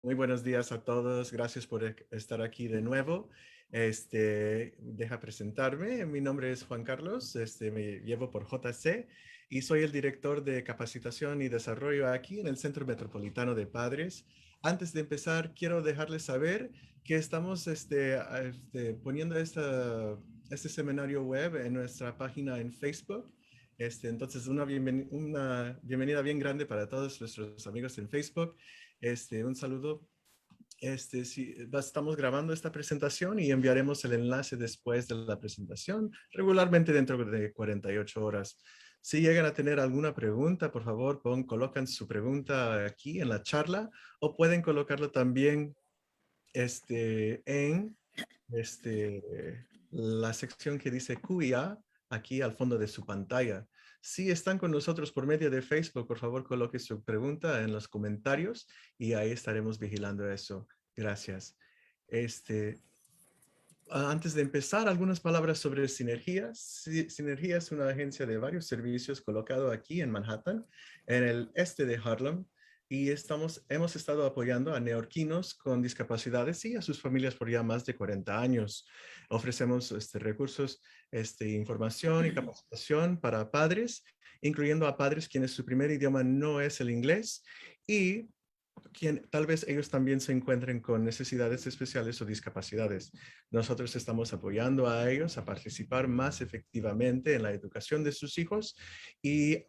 Muy buenos días a todos. Gracias por estar aquí de nuevo. Deja presentarme. Mi nombre es Juan Carlos. Me llevo por JC y soy el director de capacitación y desarrollo aquí en el Centro Metropolitano de Padres. Antes de empezar, quiero dejarles saber que estamos poniendo este seminario web en nuestra página en Facebook. Entonces, una bienvenida bien grande para todos nuestros amigos en Facebook. Un saludo. Sí, estamos grabando esta presentación y enviaremos el enlace después de la presentación, regularmente dentro de 48 horas. Si llegan a tener alguna pregunta, por favor, colocan su pregunta aquí en la charla o pueden colocarlo también en la sección que dice QIA aquí al fondo de su pantalla. Si están con nosotros por medio de Facebook, por favor, coloque su pregunta en los comentarios y ahí estaremos vigilando eso. Gracias. Este, Antes de empezar, algunas palabras sobre Sinergia. Sinergia es una agencia de varios servicios colocado aquí en Manhattan, en el este de Harlem, y hemos estado apoyando a neoyorquinos con discapacidades y a sus familias por ya más de 40 años. Ofrecemos recursos, información y capacitación para padres, incluyendo a padres quienes su primer idioma no es el inglés y tal vez ellos también se encuentren con necesidades especiales o discapacidades. Nosotros estamos apoyando a ellos a participar más efectivamente en la educación de sus hijos y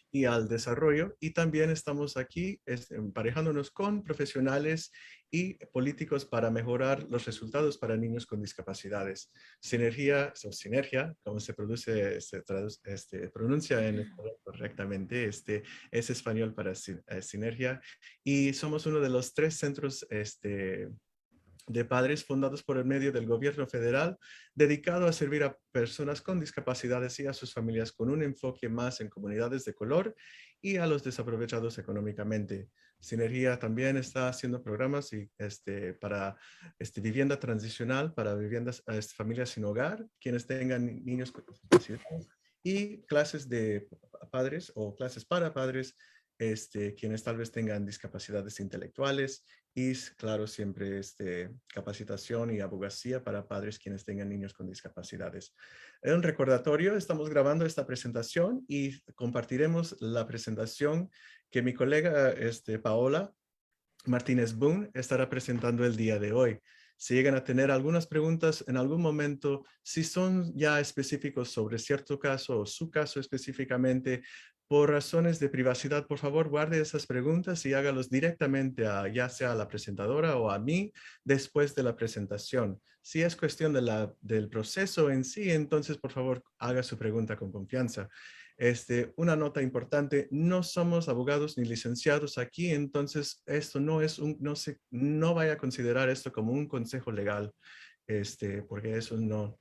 y al desarrollo. Y también estamos aquí emparejándonos con profesionales y políticos para mejorar los resultados para niños con discapacidades. Sinergia, como se produce, pronuncia en español correctamente, es español para sinergia. Y somos uno de los 3 centros de padres fundados por el medio del gobierno federal, dedicado a servir a personas con discapacidades y a sus familias con un enfoque más en comunidades de color y a los desaprovechados económicamente. Sinergia también está haciendo programas para vivienda transicional para familias sin hogar, quienes tengan niños con discapacidades y clases de padres o clases para padres, quienes tal vez tengan discapacidades intelectuales y claro, siempre capacitación y abogacía para padres quienes tengan niños con discapacidades. En un recordatorio, estamos grabando esta presentación y compartiremos la presentación que mi colega Paola Martínez Boone estará presentando el día de hoy. Si llegan a tener algunas preguntas en algún momento, si son ya específicos sobre cierto caso o su caso específicamente, por razones de privacidad, por favor, guarde esas preguntas y hágalos directamente ya sea a la presentadora o a mí después de la presentación. Si es cuestión del proceso en sí, entonces, por favor, haga su pregunta con confianza. Una nota importante, no somos abogados ni licenciados aquí, entonces esto no vaya a considerar esto como un consejo legal, porque eso no.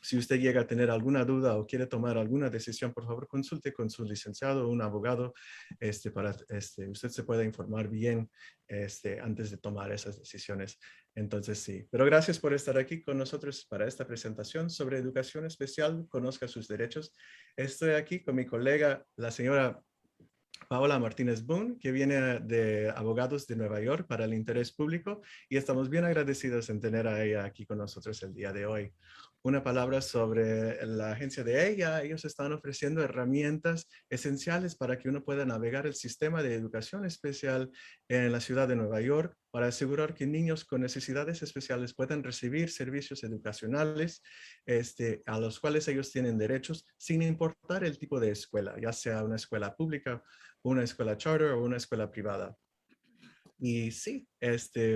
Si usted llega a tener alguna duda o quiere tomar alguna decisión, por favor, consulte con su licenciado o un abogado, para usted se pueda informar bien, antes de tomar esas decisiones. Entonces, sí. Pero gracias por estar aquí con nosotros para esta presentación sobre educación especial. Conozca sus derechos. Estoy aquí con mi colega, la señora Paola Martínez Boone, que viene de Abogados de Nueva York para el Interés Público, y estamos bien agradecidos en tener a ella aquí con nosotros el día de hoy. Una palabra sobre la agencia de ella. Ellos están ofreciendo herramientas esenciales para que uno pueda navegar el sistema de educación especial en la ciudad de Nueva York para asegurar que niños con necesidades especiales puedan recibir servicios educacionales, a los cuales ellos tienen derechos sin importar el tipo de escuela, ya sea una escuela pública, una escuela charter o una escuela privada. Y sí,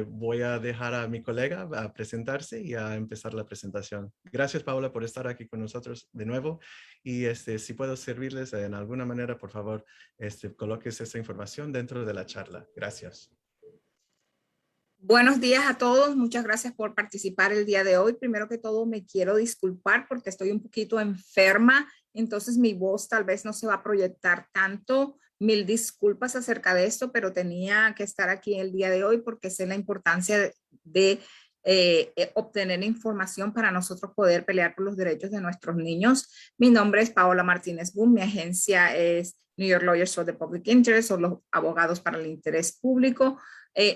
voy a dejar a mi colega a presentarse y a empezar la presentación. Gracias, Paula, por estar aquí con nosotros de nuevo. Y si puedo servirles en alguna manera, por favor, coloques esa información dentro de la charla. Gracias. Buenos días a todos, muchas gracias por participar el día de hoy. Primero que todo me quiero disculpar porque estoy un poquito enferma, entonces mi voz tal vez no se va a proyectar tanto. Mil disculpas acerca de esto, pero tenía que estar aquí el día de hoy porque sé la importancia de obtener información para nosotros poder pelear por los derechos de nuestros niños. Mi nombre es Paola Martínez Boom, mi agencia es New York Lawyers for the Public Interest, o los abogados para el interés público.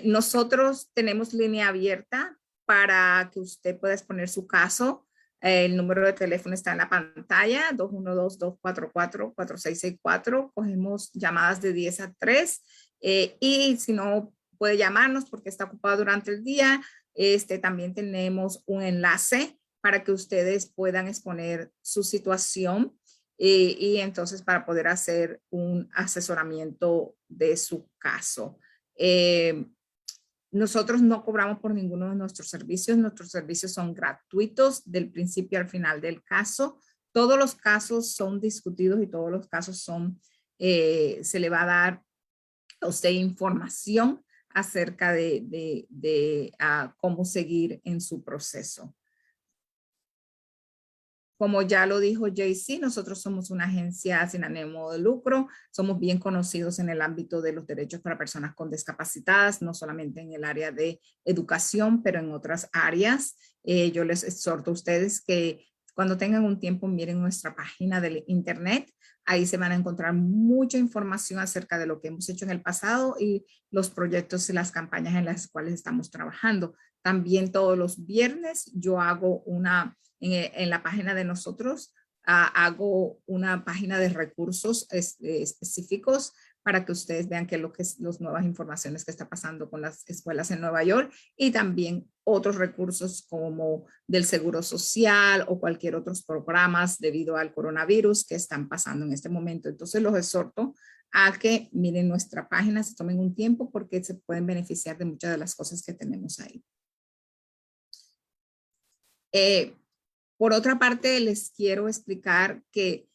Nosotros tenemos línea abierta para que usted pueda exponer su caso. El número de teléfono está en la pantalla, 212-244-4664. Cogemos llamadas de 10 a 3 y si no puede llamarnos porque está ocupado durante el día, también tenemos un enlace para que ustedes puedan exponer su situación y entonces para poder hacer un asesoramiento de su caso. Nosotros no cobramos por ninguno de nuestros servicios son gratuitos del principio al final del caso. Todos los casos son discutidos y todos los casos son, se le va a dar a usted información acerca de cómo seguir en su proceso. Como ya lo dijo JC, nosotros somos una agencia sin ánimo de lucro, somos bien conocidos en el ámbito de los derechos para personas con discapacidades, no solamente en el área de educación, pero en otras áreas. Yo les exhorto a ustedes que cuando tengan un tiempo miren nuestra página del internet. Ahí se van a encontrar mucha información acerca de lo que hemos hecho en el pasado y los proyectos y las campañas en las cuales estamos trabajando. También todos los viernes yo hago en la página de nosotros, hago una página de recursos específicos para que ustedes vean qué es lo que es las nuevas informaciones que está pasando con las escuelas en Nueva York y también otros recursos como del Seguro Social o cualquier otros programas debido al coronavirus que están pasando en este momento. Entonces los exhorto a que miren nuestra página, se tomen un tiempo porque se pueden beneficiar de muchas de las cosas que tenemos ahí. Por otra parte, les quiero explicar que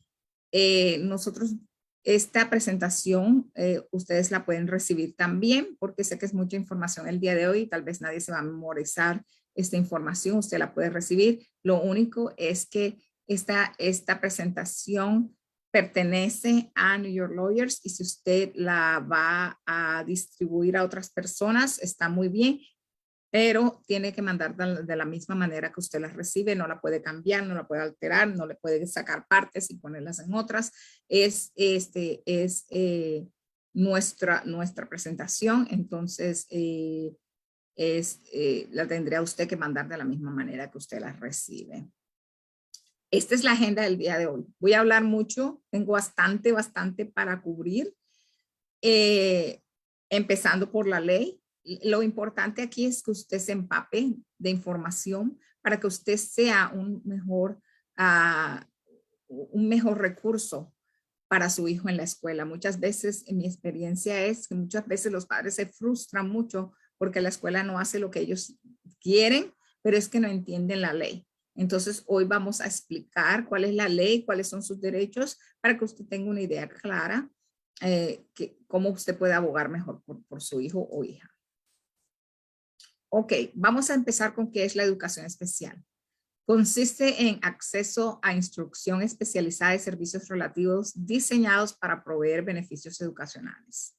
nosotros esta presentación ustedes la pueden recibir también porque sé que es mucha información el día de hoy y tal vez nadie se va a memorizar esta información, usted la puede recibir. Lo único es que esta presentación pertenece a New York Lawyers y si usted la va a distribuir a otras personas está muy bien, pero tiene que mandar de la misma manera que usted las recibe, no la puede cambiar, no la puede alterar, no le puede sacar partes y ponerlas en otras. Nuestra presentación, entonces la tendría usted que mandar de la misma manera que usted las recibe. Esta es la agenda del día de hoy. Voy a hablar mucho, tengo bastante para cubrir, empezando por la ley. Lo importante aquí es que usted se empape de información para que usted sea un mejor recurso para su hijo en la escuela. Muchas veces, en mi experiencia es que muchas veces los padres se frustran mucho porque la escuela no hace lo que ellos quieren, pero es que no entienden la ley. Entonces, hoy vamos a explicar cuál es la ley, cuáles son sus derechos, para que usted tenga una idea clara cómo usted puede abogar mejor por su hijo o hija. Ok, vamos a empezar con qué es la educación especial. Consiste en acceso a instrucción especializada y servicios relativos diseñados para proveer beneficios educacionales.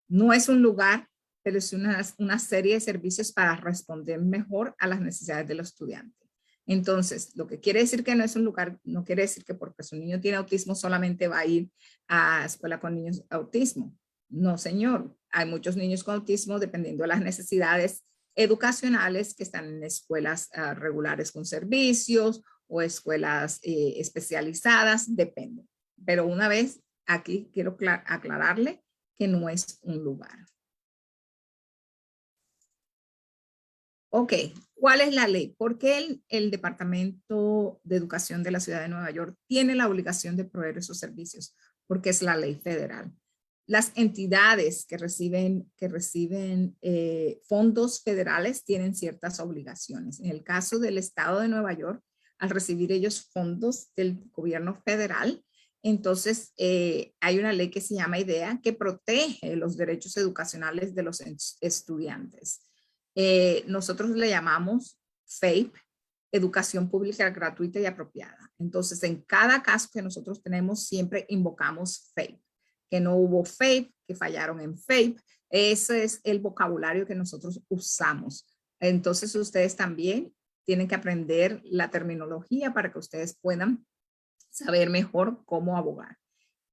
No es un lugar, pero es una serie de servicios para responder mejor a las necesidades de los estudiantes. Entonces, lo que quiere decir que no es un lugar, no quiere decir que porque su niño tiene autismo solamente va a ir a escuela con niños autismo. No, señor. Hay muchos niños con autismo dependiendo de las necesidades educacionales que están en escuelas regulares con servicios o escuelas especializadas, depende. Pero una vez aquí quiero aclararle que no es un lugar. Ok, ¿cuál es la ley? ¿Por qué el Departamento de Educación de la Ciudad de Nueva York tiene la obligación de proveer esos servicios? Porque es la ley federal. Las entidades que reciben fondos federales tienen ciertas obligaciones. En el caso del estado de Nueva York, al recibir ellos fondos del gobierno federal, entonces hay una ley que se llama IDEA que protege los derechos educacionales de los estudiantes. Nosotros le llamamos FAPE, Educación Pública Gratuita y Apropiada. Entonces, en cada caso que nosotros tenemos, siempre invocamos FAPE. Que no hubo FAPE, que fallaron en FAPE. Ese es el vocabulario que nosotros usamos. Entonces ustedes también tienen que aprender la terminología para que ustedes puedan saber mejor cómo abogar.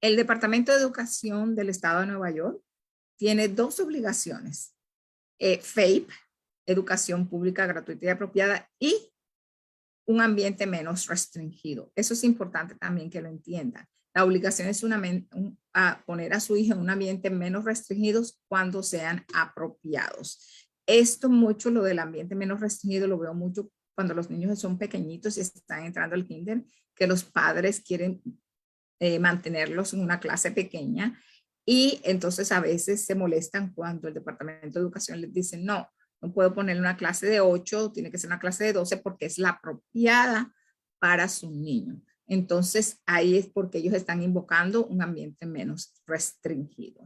El Departamento de Educación del Estado de Nueva York tiene dos obligaciones. FAPE, Educación Pública Gratuita y Apropiada, y un ambiente menos restringido. Eso es importante también que lo entiendan. La obligación es a poner a su hijo en un ambiente menos restringido cuando sean apropiados. Esto mucho, lo del ambiente menos restringido, lo veo mucho cuando los niños son pequeñitos y están entrando al kinder, que los padres quieren mantenerlos en una clase pequeña y entonces a veces se molestan cuando el Departamento de Educación les dice no puedo ponerle una clase de 8, tiene que ser una clase de 12 porque es la apropiada para su niño. Entonces ahí es porque ellos están invocando un ambiente menos restringido.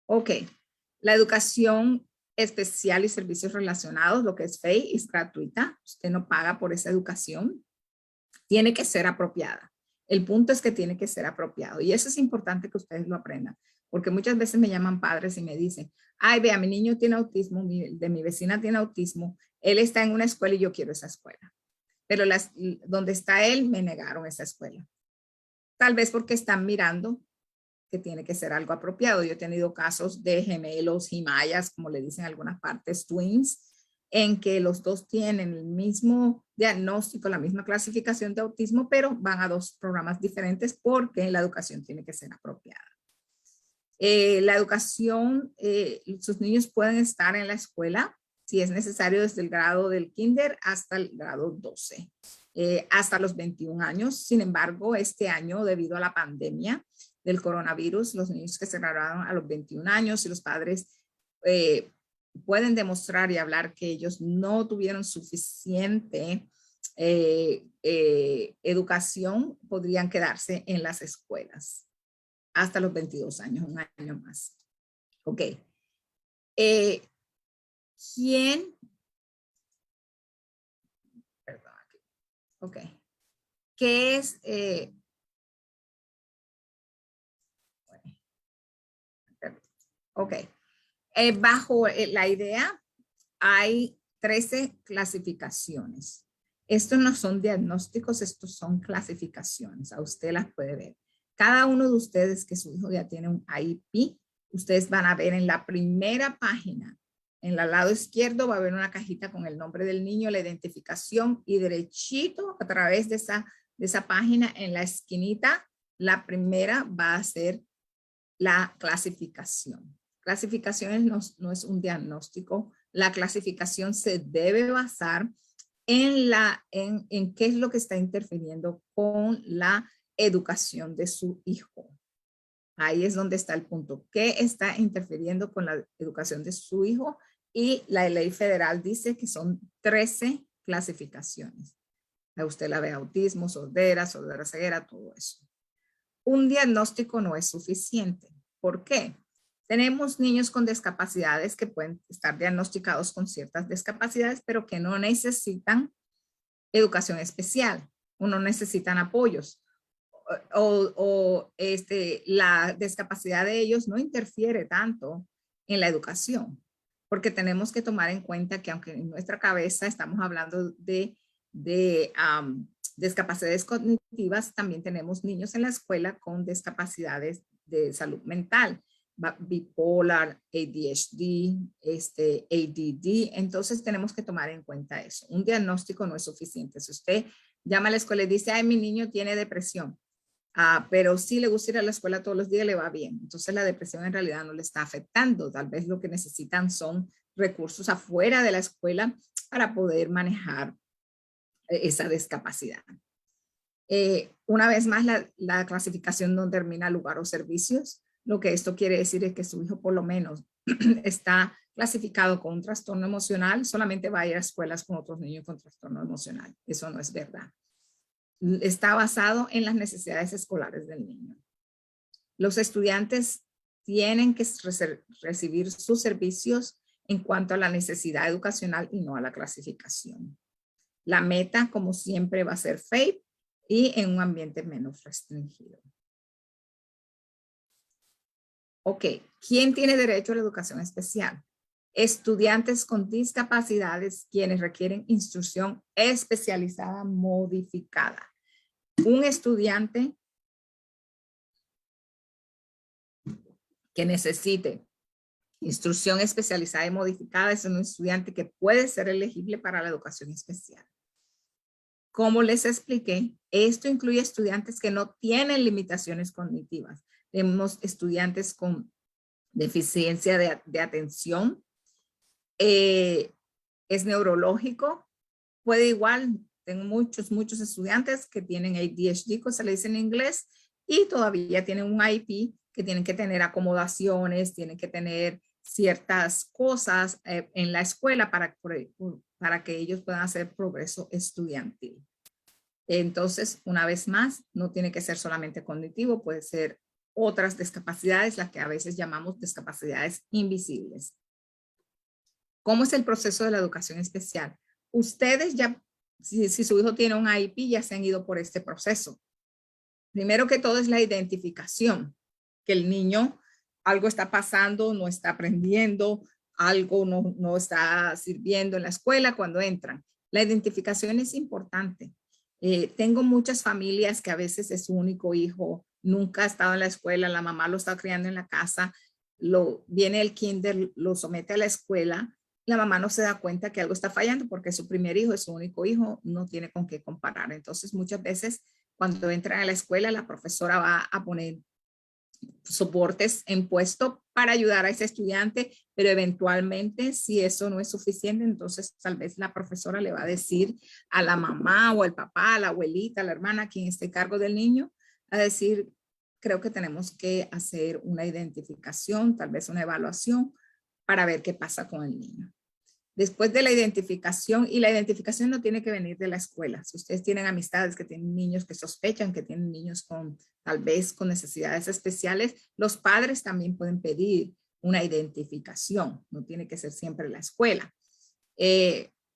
Ok, la educación especial y servicios relacionados, lo que es FEI, es gratuita. Usted no paga por esa educación. Tiene que ser apropiada. El punto es que tiene que ser apropiado. Y eso es importante que ustedes lo aprendan. Porque muchas veces me llaman padres y me dicen, ay, vea, mi niño tiene autismo, de mi vecina tiene autismo, él está en una escuela y yo quiero esa escuela. Pero donde está él, me negaron esa escuela. Tal vez porque están mirando que tiene que ser algo apropiado. Yo he tenido casos de gemelos, himayas, como le dicen en algunas partes, twins, en que los dos tienen el mismo diagnóstico, la misma clasificación de autismo, pero van a dos programas diferentes porque la educación tiene que ser apropiada. La educación, sus niños pueden estar en la escuela si es necesario desde el grado del kinder hasta el grado 12, hasta los 21 años. Sin embargo, este año, debido a la pandemia del coronavirus, los niños que se graduaron a los 21 años y los padres pueden demostrar y hablar que ellos no tuvieron suficiente educación, podrían quedarse en las escuelas hasta los 22 años, un año más. Ok. ¿Quién? Perdón. Ok. ¿Qué es? Ok. Bajo la idea hay 13 clasificaciones. Estos no son diagnósticos, estos son clasificaciones. A usted las puede ver. Cada uno de ustedes que su hijo ya tiene un IEP, ustedes van a ver en la primera página, en el lado izquierdo va a haber una cajita con el nombre del niño, la identificación y derechito a través de esa página en la esquinita, la primera va a ser la clasificación. Clasificaciones no es un diagnóstico. La clasificación se debe basar en qué es lo que está interfiriendo con la educación de su hijo. Ahí es donde está el punto. ¿Qué está interfiriendo con la educación de su hijo? Y la ley federal dice que son 13 clasificaciones. A usted la ve autismo, sordera ceguera, todo eso. Un diagnóstico no es suficiente. ¿Por qué? Tenemos niños con discapacidades que pueden estar diagnosticados con ciertas discapacidades, pero que no necesitan educación especial o no necesitan apoyos. La discapacidad de ellos no interfiere tanto en la educación, porque tenemos que tomar en cuenta que aunque en nuestra cabeza estamos hablando de discapacidades cognitivas, también tenemos niños en la escuela con discapacidades de salud mental, bipolar, ADHD, ADD, entonces tenemos que tomar en cuenta eso. Un diagnóstico no es suficiente. Si usted llama a la escuela y dice, ay, mi niño tiene depresión, pero sí le gusta ir a la escuela todos los días, le va bien. Entonces la depresión en realidad no le está afectando. Tal vez lo que necesitan son recursos afuera de la escuela para poder manejar esa discapacidad. Una vez más, la clasificación no termina lugar o servicios. Lo que esto quiere decir es que su hijo por lo menos está clasificado con un trastorno emocional, solamente va a ir a escuelas con otros niños con trastorno emocional. Eso no es verdad. Está basado en las necesidades escolares del niño. Los estudiantes tienen que recibir sus servicios en cuanto a la necesidad educacional y no a la clasificación. La meta, como siempre, va a ser FAPE y en un ambiente menos restringido. Ok, ¿quién tiene derecho a la educación especial? estudiantes con discapacidades quienes requieren instrucción especializada modificada. Un estudiante que necesite instrucción especializada y modificada es un estudiante que puede ser elegible para la educación especial. Como les expliqué, esto incluye estudiantes que no tienen limitaciones cognitivas. Tenemos estudiantes con deficiencia de atención, es neurológico, puede igual, tengo muchos estudiantes que tienen ADHD, como se le dice en inglés, y todavía tienen un IEP que tienen que tener acomodaciones, tienen que tener ciertas cosas en la escuela para que ellos puedan hacer progreso estudiantil. Entonces, una vez más, no tiene que ser solamente cognitivo, puede ser otras discapacidades, las que a veces llamamos discapacidades invisibles. ¿Cómo es el proceso de la educación especial? Ustedes ya, si su hijo tiene un IEP, ya se han ido por este proceso. Primero que todo es la identificación, que el niño algo está pasando, no está aprendiendo, algo no está sirviendo en la escuela cuando entran. La identificación es importante. Tengo muchas familias que a veces es su único hijo, nunca ha estado en la escuela, la mamá lo está criando en la casa, viene el kinder, lo somete a la escuela, la mamá no se da cuenta que algo está fallando porque es su primer hijo, es su único hijo, no tiene con qué comparar. Entonces muchas veces cuando entran a la escuela, la profesora va a poner soportes en puesto para ayudar a ese estudiante, pero eventualmente si eso no es suficiente, entonces tal vez la profesora le va a decir a la mamá o al papá, a la abuelita, a la hermana, quien esté a cargo del niño, a decir, creo que tenemos que hacer una identificación, tal vez una evaluación para ver qué pasa con el niño. Después de la identificación, y la identificación no tiene que venir de la escuela. Si ustedes tienen amistades que tienen niños que sospechan que tienen niños con tal vez con necesidades especiales, los padres también pueden pedir una identificación. No tiene que ser siempre la escuela.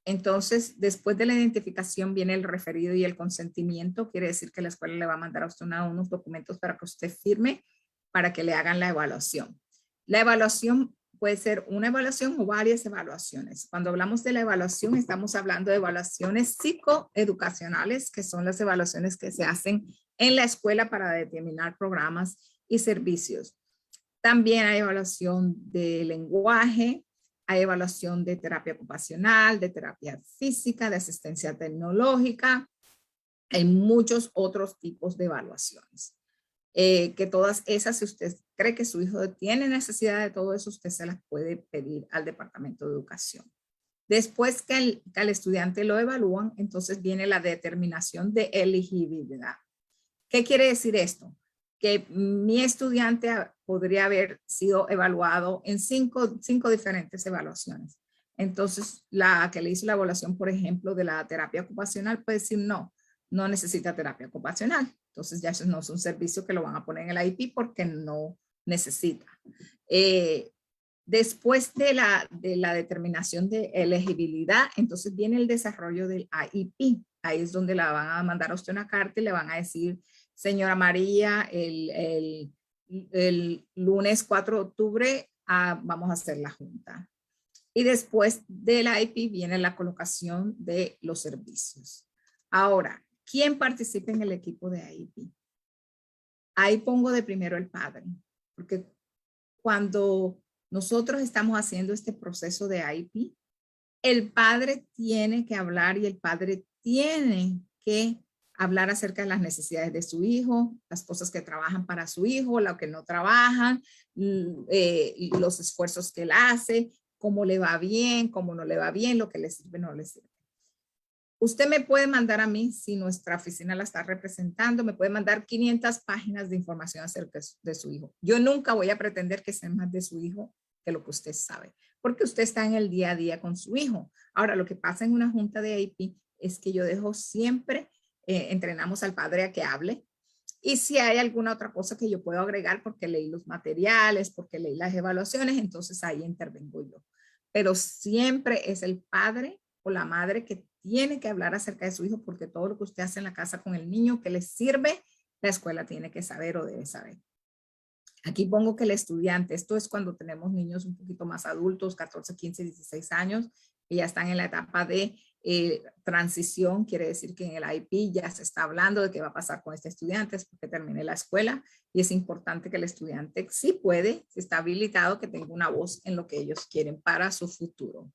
Entonces, después de la identificación viene el referido y el consentimiento. Quiere decir que la escuela le va a mandar a usted unos documentos para que usted firme para que le hagan la evaluación. La evaluación puede ser una evaluación o varias evaluaciones. Cuando hablamos de la evaluación, estamos hablando de evaluaciones psicoeducacionales, que son las evaluaciones que se hacen en la escuela para determinar programas y servicios. También hay evaluación de lenguaje, hay evaluación de terapia ocupacional, de terapia física, de asistencia tecnológica. Hay muchos otros tipos de evaluaciones. Que todas esas, si usted cree que su hijo tiene necesidad de todo eso, usted se las puede pedir al Departamento de Educación. Después que al estudiante lo evalúan, entonces viene la determinación de elegibilidad. ¿Qué quiere decir esto? Que mi estudiante podría haber sido evaluado en cinco diferentes evaluaciones. Entonces, la que le hizo la evaluación, por ejemplo, de la terapia ocupacional puede decir no necesita terapia ocupacional. Entonces ya eso no es un servicio que lo van a poner en el IEP porque no necesita. Después de la determinación de elegibilidad, entonces viene el desarrollo del IEP. Ahí es donde la van a mandar a usted una carta y le van a decir, señora María, el lunes 4 de octubre vamos a hacer la junta. Y después del IEP viene la colocación de los servicios. Ahora, ¿quién participa en el equipo de IEP? Ahí pongo de primero el padre, porque cuando nosotros estamos haciendo este proceso de IEP, el padre tiene que hablar y el padre tiene que hablar acerca de las necesidades de su hijo, las cosas que trabajan para su hijo, lo que no trabajan, los esfuerzos que él hace, cómo le va bien, cómo no le va bien, lo que le sirve, no le sirve. Usted me puede mandar a mí, si nuestra oficina la está representando, me puede mandar 500 páginas de información acerca de su hijo. Yo nunca voy a pretender que sea más de su hijo que lo que usted sabe, porque usted está en el día a día con su hijo. Ahora, lo que pasa en una junta de IEP es que yo dejo siempre, entrenamos al padre a que hable, y si hay alguna otra cosa que yo puedo agregar porque leí los materiales, porque leí las evaluaciones, entonces ahí intervengo yo. Pero siempre es el padre o la madre que tiene que hablar acerca de su hijo, porque todo lo que usted hace en la casa con el niño que le sirve, la escuela tiene que saber o debe saber. Aquí pongo que el estudiante, esto es cuando tenemos niños un poquito más adultos, 14, 15, 16 años, que ya están en la etapa de transición, quiere decir que en el IP ya se está hablando de qué va a pasar con este estudiante después que termine la escuela, y es importante que el estudiante sí puede, si está habilitado, que tenga una voz en lo que ellos quieren para su futuro.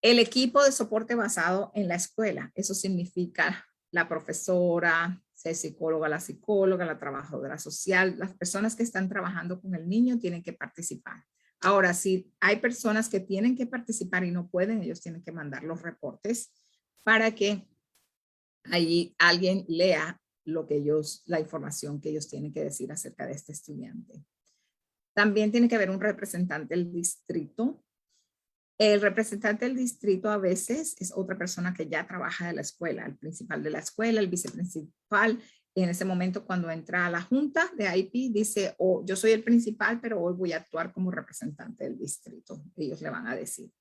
El equipo de soporte basado en la escuela, eso significa la profesora, el psicóloga, la psicóloga, la trabajadora social, las personas que están trabajando con el niño tienen que participar. Ahora, si hay personas que tienen que participar y no pueden, ellos tienen que mandar los reportes para que allí alguien lea lo que ellos, la información que ellos tienen que decir acerca de este estudiante. También tiene que haber un representante del distrito. El representante del distrito a veces es otra persona que ya trabaja de la escuela, el principal de la escuela, el viceprincipal. Y en ese momento cuando entra a la junta de IP dice, oh, yo soy el principal, pero hoy voy a actuar como representante del distrito. Ellos le van a decir.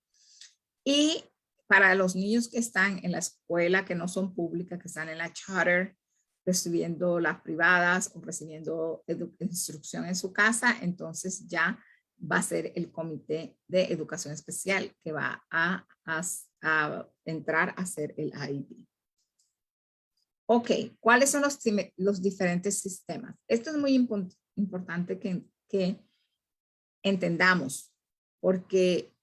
Y para los niños que están en la escuela, que no son públicas, que están en la charter, recibiendo las privadas o recibiendo instrucción en su casa, entonces ya va a ser el comité de educación especial que va a entrar a hacer el IEP. Ok, ¿cuáles son los diferentes sistemas? Esto es muy importante que entendamos, porque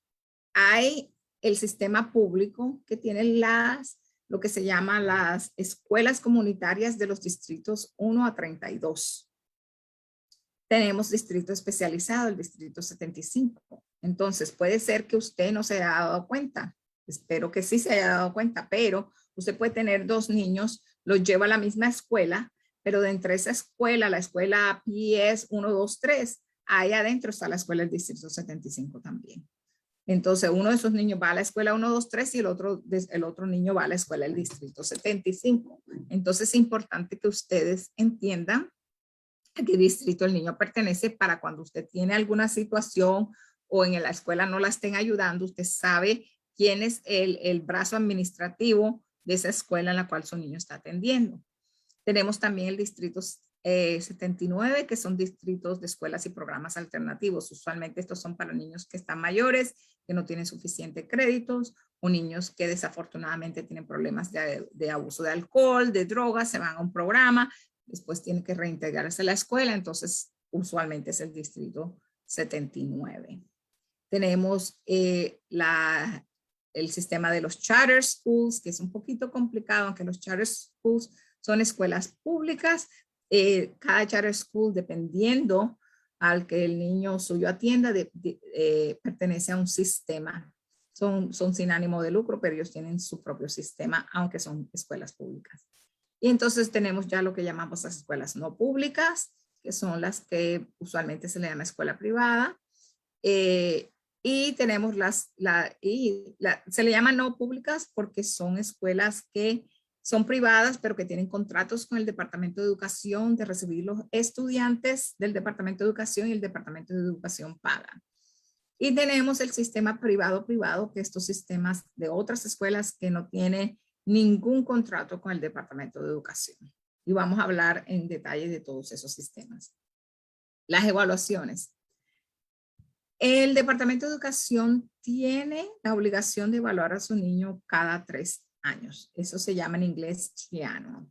hay el sistema público que tiene lo que se llama las escuelas comunitarias de los distritos 1 a 32. Tenemos distrito especializado, el distrito 75. Entonces, puede ser que usted no se haya dado cuenta. Espero que sí se haya dado cuenta, pero usted puede tener dos niños, los lleva a la misma escuela, pero dentro de esa escuela, la escuela PS 1, 2, 3, ahí adentro está la escuela del distrito 75 también. Entonces, uno de esos niños va a la escuela 1, 2, 3 y el otro niño va a la escuela del distrito 75. Entonces, es importante que ustedes entiendan a qué distrito el niño pertenece para cuando usted tiene alguna situación o en la escuela no la estén ayudando, usted sabe quién es el brazo administrativo de esa escuela en la cual su niño está atendiendo. Tenemos también el distrito 79, que son distritos de escuelas y programas alternativos. Usualmente estos son para niños que están mayores, que no tienen suficientes créditos, o niños que desafortunadamente tienen problemas de abuso de alcohol, de drogas, se van a un programa, después tienen que reintegrarse a la escuela, entonces usualmente es el distrito 79. Tenemos el sistema de los charter schools, que es un poquito complicado, aunque los charter schools son escuelas públicas. Cada charter school, dependiendo al que el niño suyo atienda, pertenece a un sistema. Son sin ánimo de lucro, pero ellos tienen su propio sistema, aunque son escuelas públicas. Y entonces tenemos ya lo que llamamos las escuelas no públicas, que son las que usualmente se le llama escuela privada. Y tenemos se le llaman no públicas porque son escuelas que son privadas, pero que tienen contratos con el Departamento de Educación de recibir los estudiantes del Departamento de Educación y el Departamento de Educación paga. Y tenemos el sistema privado-privado, que estos sistemas de otras escuelas que no tienen ningún contrato con el Departamento de Educación. Y vamos a hablar en detalle de todos esos sistemas. Las evaluaciones. El Departamento de Educación tiene la obligación de evaluar a su niño cada 3 años. Eso se llama en inglés triennial.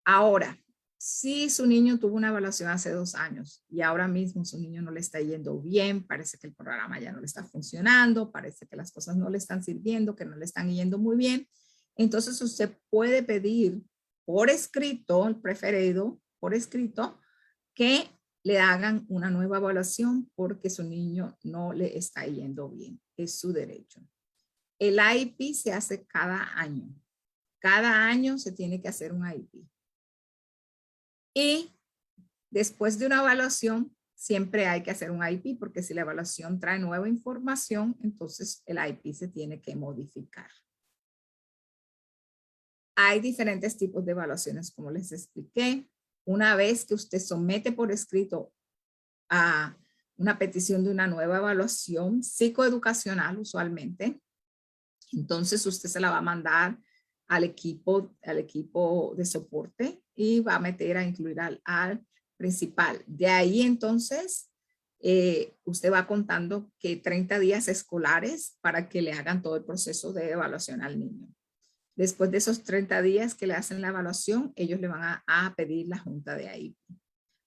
Ahora, si su niño tuvo una evaluación hace 2 años y ahora mismo su niño no le está yendo bien, parece que el programa ya no le está funcionando, parece que las cosas no le están sirviendo, que no le están yendo muy bien, entonces usted puede pedir por escrito, el preferido, por escrito, que le hagan una nueva evaluación porque su niño no le está yendo bien. Es su derecho. El IEP se hace cada año. Cada año se tiene que hacer un IEP. Y después de una evaluación, siempre hay que hacer un IEP porque si la evaluación trae nueva información, entonces el IEP se tiene que modificar. Hay diferentes tipos de evaluaciones, como les expliqué. Una vez que usted somete por escrito a una petición de una nueva evaluación psicoeducacional usualmente, entonces usted se la va a mandar al equipo de soporte y va a incluir al principal. De ahí entonces, usted va contando que 30 días escolares para que le hagan todo el proceso de evaluación al niño. Después de esos 30 días que le hacen la evaluación, ellos le van a pedir la junta de AIP.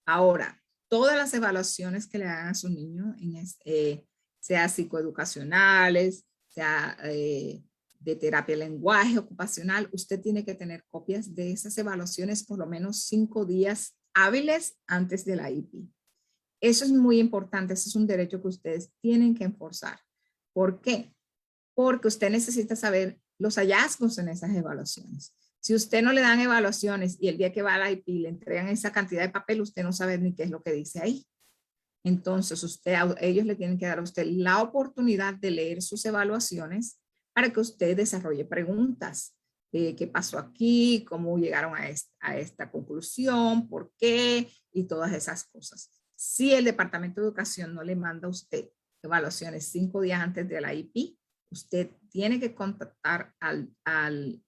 Ahora, todas las evaluaciones que le hagan a su niño, sea psicoeducacionales, sea de terapia de lenguaje ocupacional, usted tiene que tener copias de esas evaluaciones por lo menos 5 días hábiles antes de la IP. Eso es muy importante, ese es un derecho que ustedes tienen que enforzar. ¿Por qué? Porque usted necesita saber los hallazgos en esas evaluaciones. Si usted no le dan evaluaciones y el día que va a la IP le entregan esa cantidad de papel, usted no sabe ni qué es lo que dice ahí. Entonces, ellos le tienen que dar a usted la oportunidad de leer sus evaluaciones para que usted desarrolle preguntas. ¿Qué pasó aquí? ¿Cómo llegaron a esta conclusión? ¿Por qué? Y todas esas cosas. Si el Departamento de Educación no le manda a usted evaluaciones 5 días antes de la IP, usted tiene que contactar al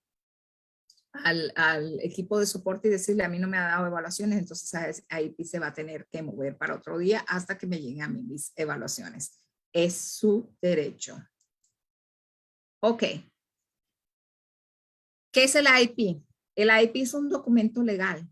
equipo de soporte y decirle, a mí no me ha dado evaluaciones, entonces ahí se va a tener que mover para otro día hasta que me lleguen a mí mis evaluaciones. Es su derecho. Ok. ¿Qué es el IP? El IP es un documento legal.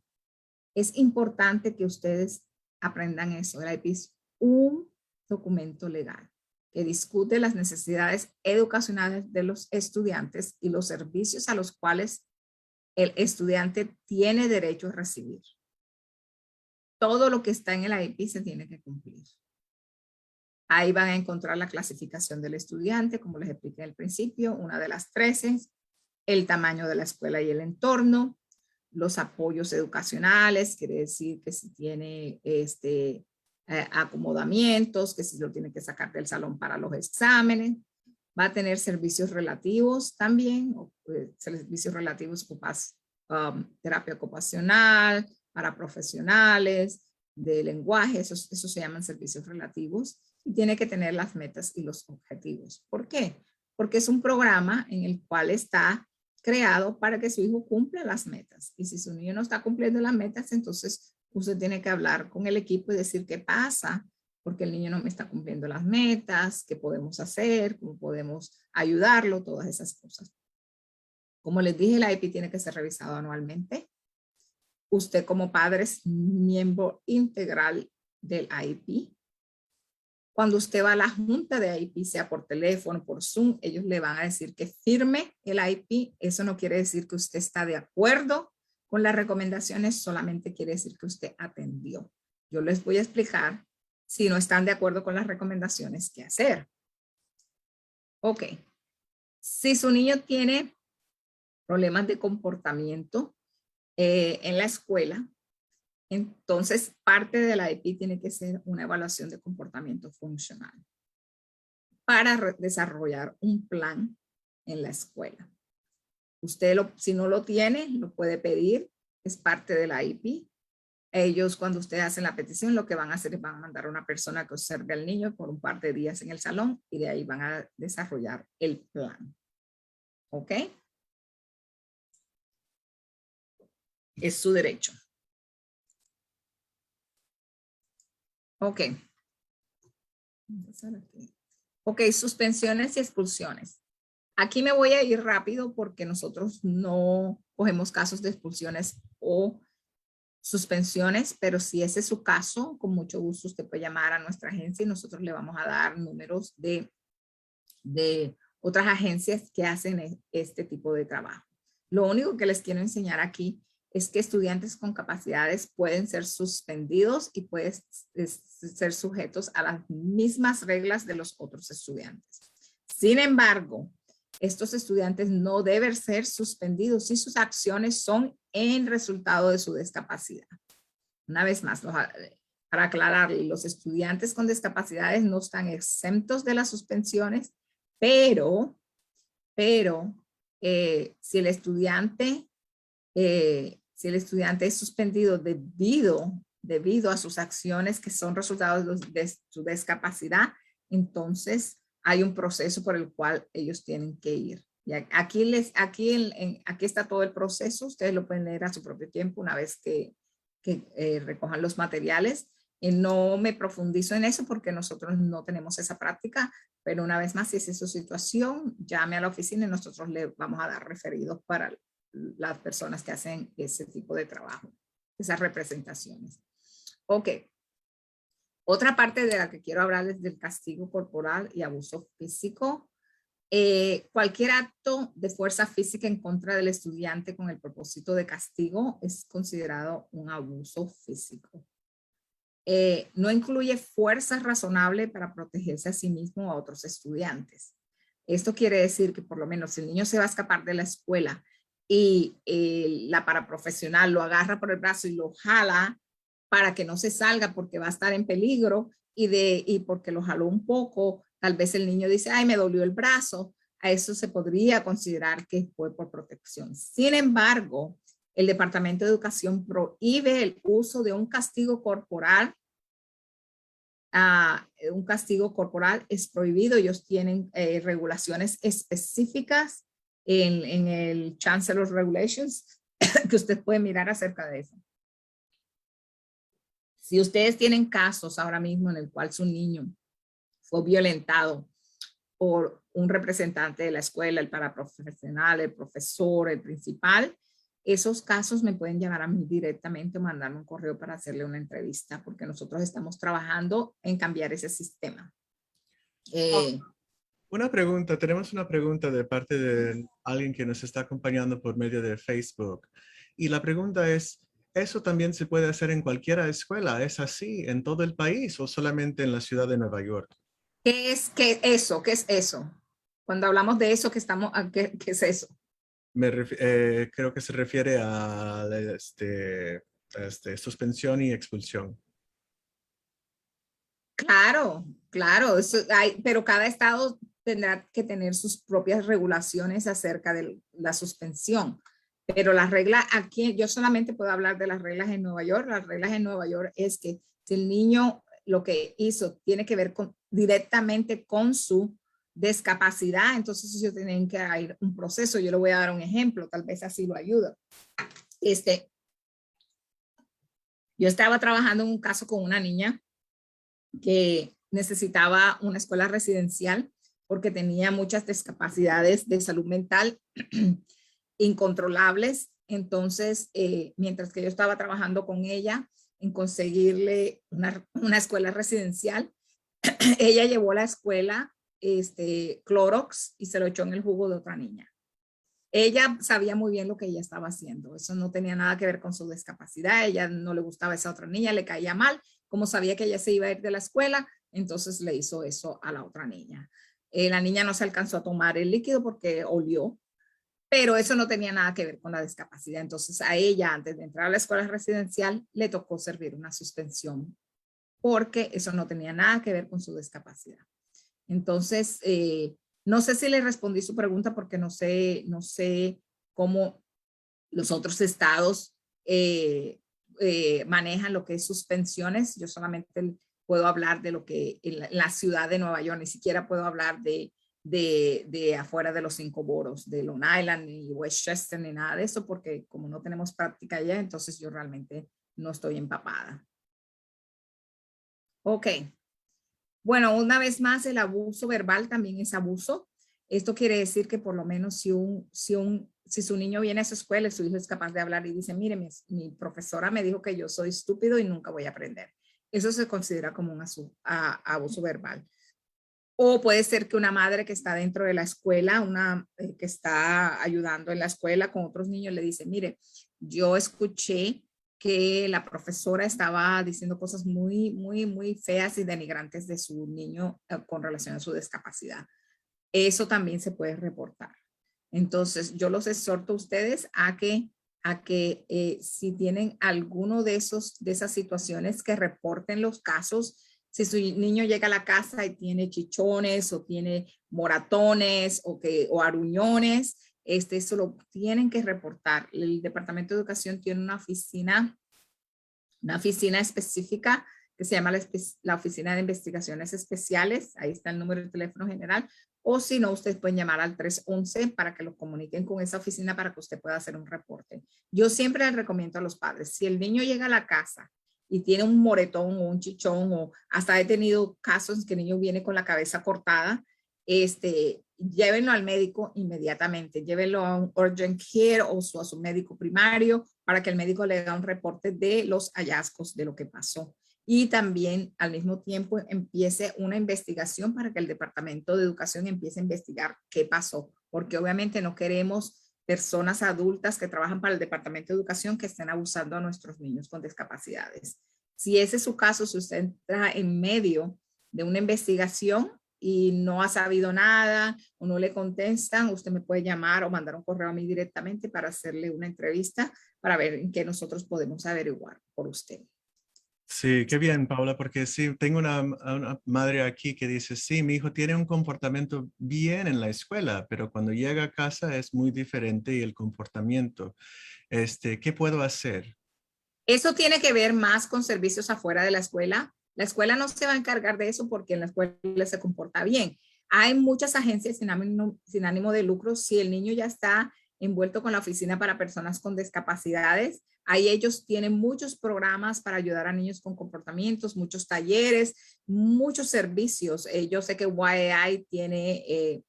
Es importante que ustedes aprendan eso. El IP es un documento legal que discute las necesidades educacionales de los estudiantes y los servicios a los cuales el estudiante tiene derecho a recibir. Todo lo que está en el IP se tiene que cumplir. Ahí van a encontrar la clasificación del estudiante, como les expliqué al principio, una de las 13, el tamaño de la escuela y el entorno, los apoyos educacionales, quiere decir que si tiene acomodamientos, que si lo tiene que sacar del salón para los exámenes, va a tener servicios relativos también, servicios relativos terapia ocupacional, para profesionales, de lenguaje, esos se llaman servicios relativos, y tiene que tener las metas y los objetivos. ¿Por qué? Porque es un programa en el cual está creado para que su hijo cumpla las metas. Y si su niño no está cumpliendo las metas, entonces usted tiene que hablar con el equipo y decir qué pasa, porque el niño no me está cumpliendo las metas, qué podemos hacer, cómo podemos ayudarlo, todas esas cosas. Como les dije, la IP tiene que ser revisado anualmente. Usted como padre es miembro integral del IP. Cuando usted va a la junta de IP, sea por teléfono, por Zoom, ellos le van a decir que firme el IP. Eso no quiere decir que usted está de acuerdo con las recomendaciones, solamente quiere decir que usted atendió. Yo les voy a explicar si no están de acuerdo con las recomendaciones, qué hacer. Ok. Si su niño tiene problemas de comportamiento en la escuela, entonces parte de la IP tiene que ser una evaluación de comportamiento funcional para desarrollar un plan en la escuela. Usted, si no lo tiene, lo puede pedir, es parte de la IP. Ellos, cuando ustedes hacen la petición, lo que van a hacer es van a mandar a una persona que observe al niño por un par de días en el salón y de ahí van a desarrollar el plan. ¿Ok? Es su derecho. Ok. Ok, suspensiones y expulsiones. Aquí me voy a ir rápido porque nosotros no cogemos casos de expulsiones o suspensiones, pero si ese es su caso, con mucho gusto usted puede llamar a nuestra agencia y nosotros le vamos a dar números de otras agencias que hacen este tipo de trabajo. Lo único que les quiero enseñar aquí es que estudiantes con capacidades pueden ser suspendidos y pueden ser sujetos a las mismas reglas de los otros estudiantes. Sin embargo, estos estudiantes no deben ser suspendidos si sus acciones son en resultado de su discapacidad. Una vez más, para aclararle, los estudiantes con discapacidades no están exentos de las suspensiones, pero si el estudiante es suspendido debido a sus acciones que son resultados de su discapacidad, entonces hay un proceso por el cual ellos tienen que ir. Y aquí está todo el proceso, ustedes lo pueden leer a su propio tiempo una vez que que recojan los materiales. No me profundizo en eso porque nosotros no tenemos esa práctica, pero una vez más, si es su situación, llame a la oficina y nosotros le vamos a dar referidos para las personas que hacen ese tipo de trabajo, esas representaciones. Ok. Otra parte de la que quiero hablar es del castigo corporal y abuso físico. Cualquier acto de fuerza física en contra del estudiante con el propósito de castigo es considerado un abuso físico. No incluye fuerza razonable para protegerse a sí mismo o a otros estudiantes. Esto quiere decir que por lo menos si el niño se va a escapar de la escuela y la paraprofesional lo agarra por el brazo y lo jala para que no se salga porque va a estar en peligro y porque lo jaló un poco, tal vez el niño dice, ay, me dolió el brazo, a eso se podría considerar que fue por protección. Sin embargo, el Departamento de Educación prohíbe el uso de un castigo corporal. Un castigo corporal es prohibido. Ellos tienen regulaciones específicas en el Chancellor's Regulations que usted puede mirar acerca de eso. Si ustedes tienen casos ahora mismo en el cual su niño fue violentado por un representante de la escuela, el paraprofesional, el profesor, el principal, esos casos me pueden llamar a mí directamente o mandarme un correo para hacerle una entrevista, porque nosotros estamos trabajando en cambiar ese sistema. Una pregunta, tenemos una pregunta de parte de alguien que nos está acompañando por medio de Facebook. Y la pregunta es, ¿eso también se puede hacer en cualquier escuela? ¿Es así en todo el país o solamente en la ciudad de Nueva York? ¿Qué es eso? Cuando hablamos de eso, ¿qué es eso? Creo que se refiere a suspensión y expulsión. Claro, pero cada estado tendrá que tener sus propias regulaciones acerca de la suspensión. Pero la regla aquí, yo solamente puedo hablar de las reglas en Nueva York. Las reglas en Nueva York es que si el niño lo que hizo tiene que ver directamente con su discapacidad, entonces ellos tienen que ir un proceso. Yo le voy a dar un ejemplo, tal vez así lo ayuda. Yo estaba trabajando en un caso con una niña que necesitaba una escuela residencial porque tenía muchas discapacidades de salud mental incontrolables. Entonces, mientras que yo estaba trabajando con ella en conseguirle una escuela residencial, ella llevó a la escuela Clorox y se lo echó en el jugo de otra niña. Ella sabía muy bien lo que ella estaba haciendo. Eso no tenía nada que ver con su discapacidad. A ella no le gustaba esa otra niña, le caía mal. Como sabía que ella se iba a ir de la escuela, entonces le hizo eso a la otra niña. La niña no se alcanzó a tomar el líquido porque olió, pero eso no tenía nada que ver con la discapacidad. Entonces a ella, antes de entrar a la escuela residencial, le tocó servir una suspensión porque eso no tenía nada que ver con su discapacidad. Entonces, no sé si le respondí su pregunta porque no sé cómo los otros estados manejan lo que es suspensiones. Yo solamente puedo hablar de lo que en la ciudad de Nueva York, ni siquiera puedo hablar de afuera de los 5 boroughs, de Long Island ni Westchester ni nada de eso, porque como no tenemos práctica allá, entonces yo realmente no estoy empapada. Ok. Bueno, una vez más, el abuso verbal también es abuso. Esto quiere decir que por lo menos si su niño viene a su escuela y su hijo es capaz de hablar y dice, mire, mi profesora me dijo que yo soy estúpido y nunca voy a aprender. Eso se considera como un abuso verbal. O puede ser que una madre que está dentro de la escuela, que está ayudando en la escuela con otros niños, le dice, mire, yo escuché que la profesora estaba diciendo cosas muy, muy, muy feas y denigrantes de su niño con relación a su discapacidad. Eso también se puede reportar. Entonces, yo los exhorto a ustedes a que si tienen alguno de esas situaciones, que reporten los casos. Si su niño llega a la casa y tiene chichones o tiene moratones o aruñones, eso lo tienen que reportar. El Departamento de Educación tiene una oficina específica que se llama la Oficina de Investigaciones Especiales. Ahí está el número de teléfono general. O si no, ustedes pueden llamar al 311 para que lo comuniquen con esa oficina para que usted pueda hacer un reporte. Yo siempre les recomiendo a los padres, si el niño llega a la casa y tiene un moretón o un chichón, o hasta he tenido casos que el niño viene con la cabeza cortada, llévenlo al médico inmediatamente, llévenlo a un urgent care o a su médico primario para que el médico le haga un reporte de los hallazgos de lo que pasó. Y también al mismo tiempo empiece una investigación para que el Departamento de Educación empiece a investigar qué pasó, porque obviamente no queremos personas adultas que trabajan para el Departamento de Educación que estén abusando a nuestros niños con discapacidades. Si ese es su caso, si usted entra en medio de una investigación y no ha sabido nada o no le contestan, usted me puede llamar o mandar un correo a mí directamente para hacerle una entrevista para ver en qué nosotros podemos averiguar por usted. Sí, qué bien, Paula, porque sí, tengo una madre aquí que dice, sí, mi hijo tiene un comportamiento bien en la escuela, pero cuando llega a casa es muy diferente y el comportamiento, ¿qué puedo hacer? Eso tiene que ver más con servicios afuera de la escuela. La escuela no se va a encargar de eso porque en la escuela se comporta bien. Hay muchas agencias sin ánimo de lucro. Si el niño ya está envuelto con la oficina para personas con discapacidades, ahí ellos tienen muchos programas para ayudar a niños con comportamientos, muchos talleres, muchos servicios. Yo sé que YAI tiene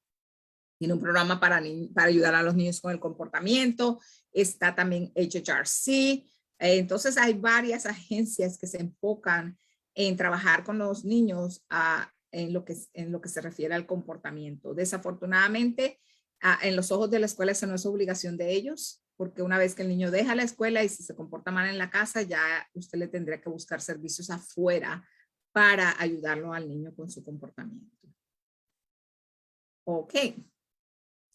un programa para ayudar a los niños con el comportamiento. Está también HHRC. Entonces hay varias agencias que se enfocan en trabajar con los niños en lo que se refiere al comportamiento. Desafortunadamente, en los ojos de la escuela eso no es obligación de ellos, porque una vez que el niño deja la escuela y si se comporta mal en la casa, ya usted le tendría que buscar servicios afuera para ayudarlo al niño con su comportamiento. Ok.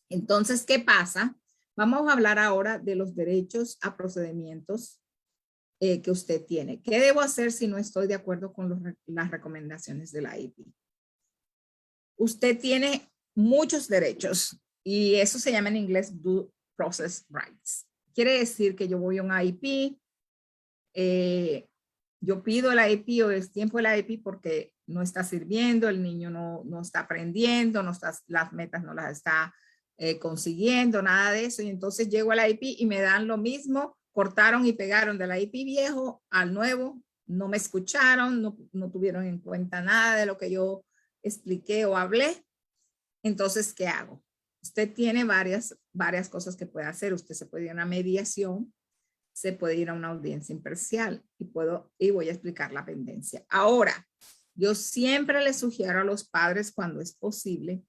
Entonces, ¿qué pasa? Vamos a hablar ahora de los derechos a procedimientos que usted tiene. ¿Qué debo hacer si no estoy de acuerdo con las recomendaciones de la IP? Usted tiene muchos derechos y eso se llama en inglés due process rights. Quiere decir que yo voy a un IP, yo pido el IP o es tiempo del IP porque no está sirviendo, el niño no está aprendiendo, las metas no las está consiguiendo, nada de eso. Y entonces llego al IP y me dan lo mismo, cortaron y pegaron del IP viejo al nuevo, no me escucharon, no tuvieron en cuenta nada de lo que yo expliqué o hablé. Entonces, ¿qué hago? Usted tiene varias cosas que puede hacer. Usted se puede ir a una mediación, se puede ir a una audiencia imparcial y voy a explicar la pendencia. Ahora, yo siempre le sugiero a los padres cuando es posible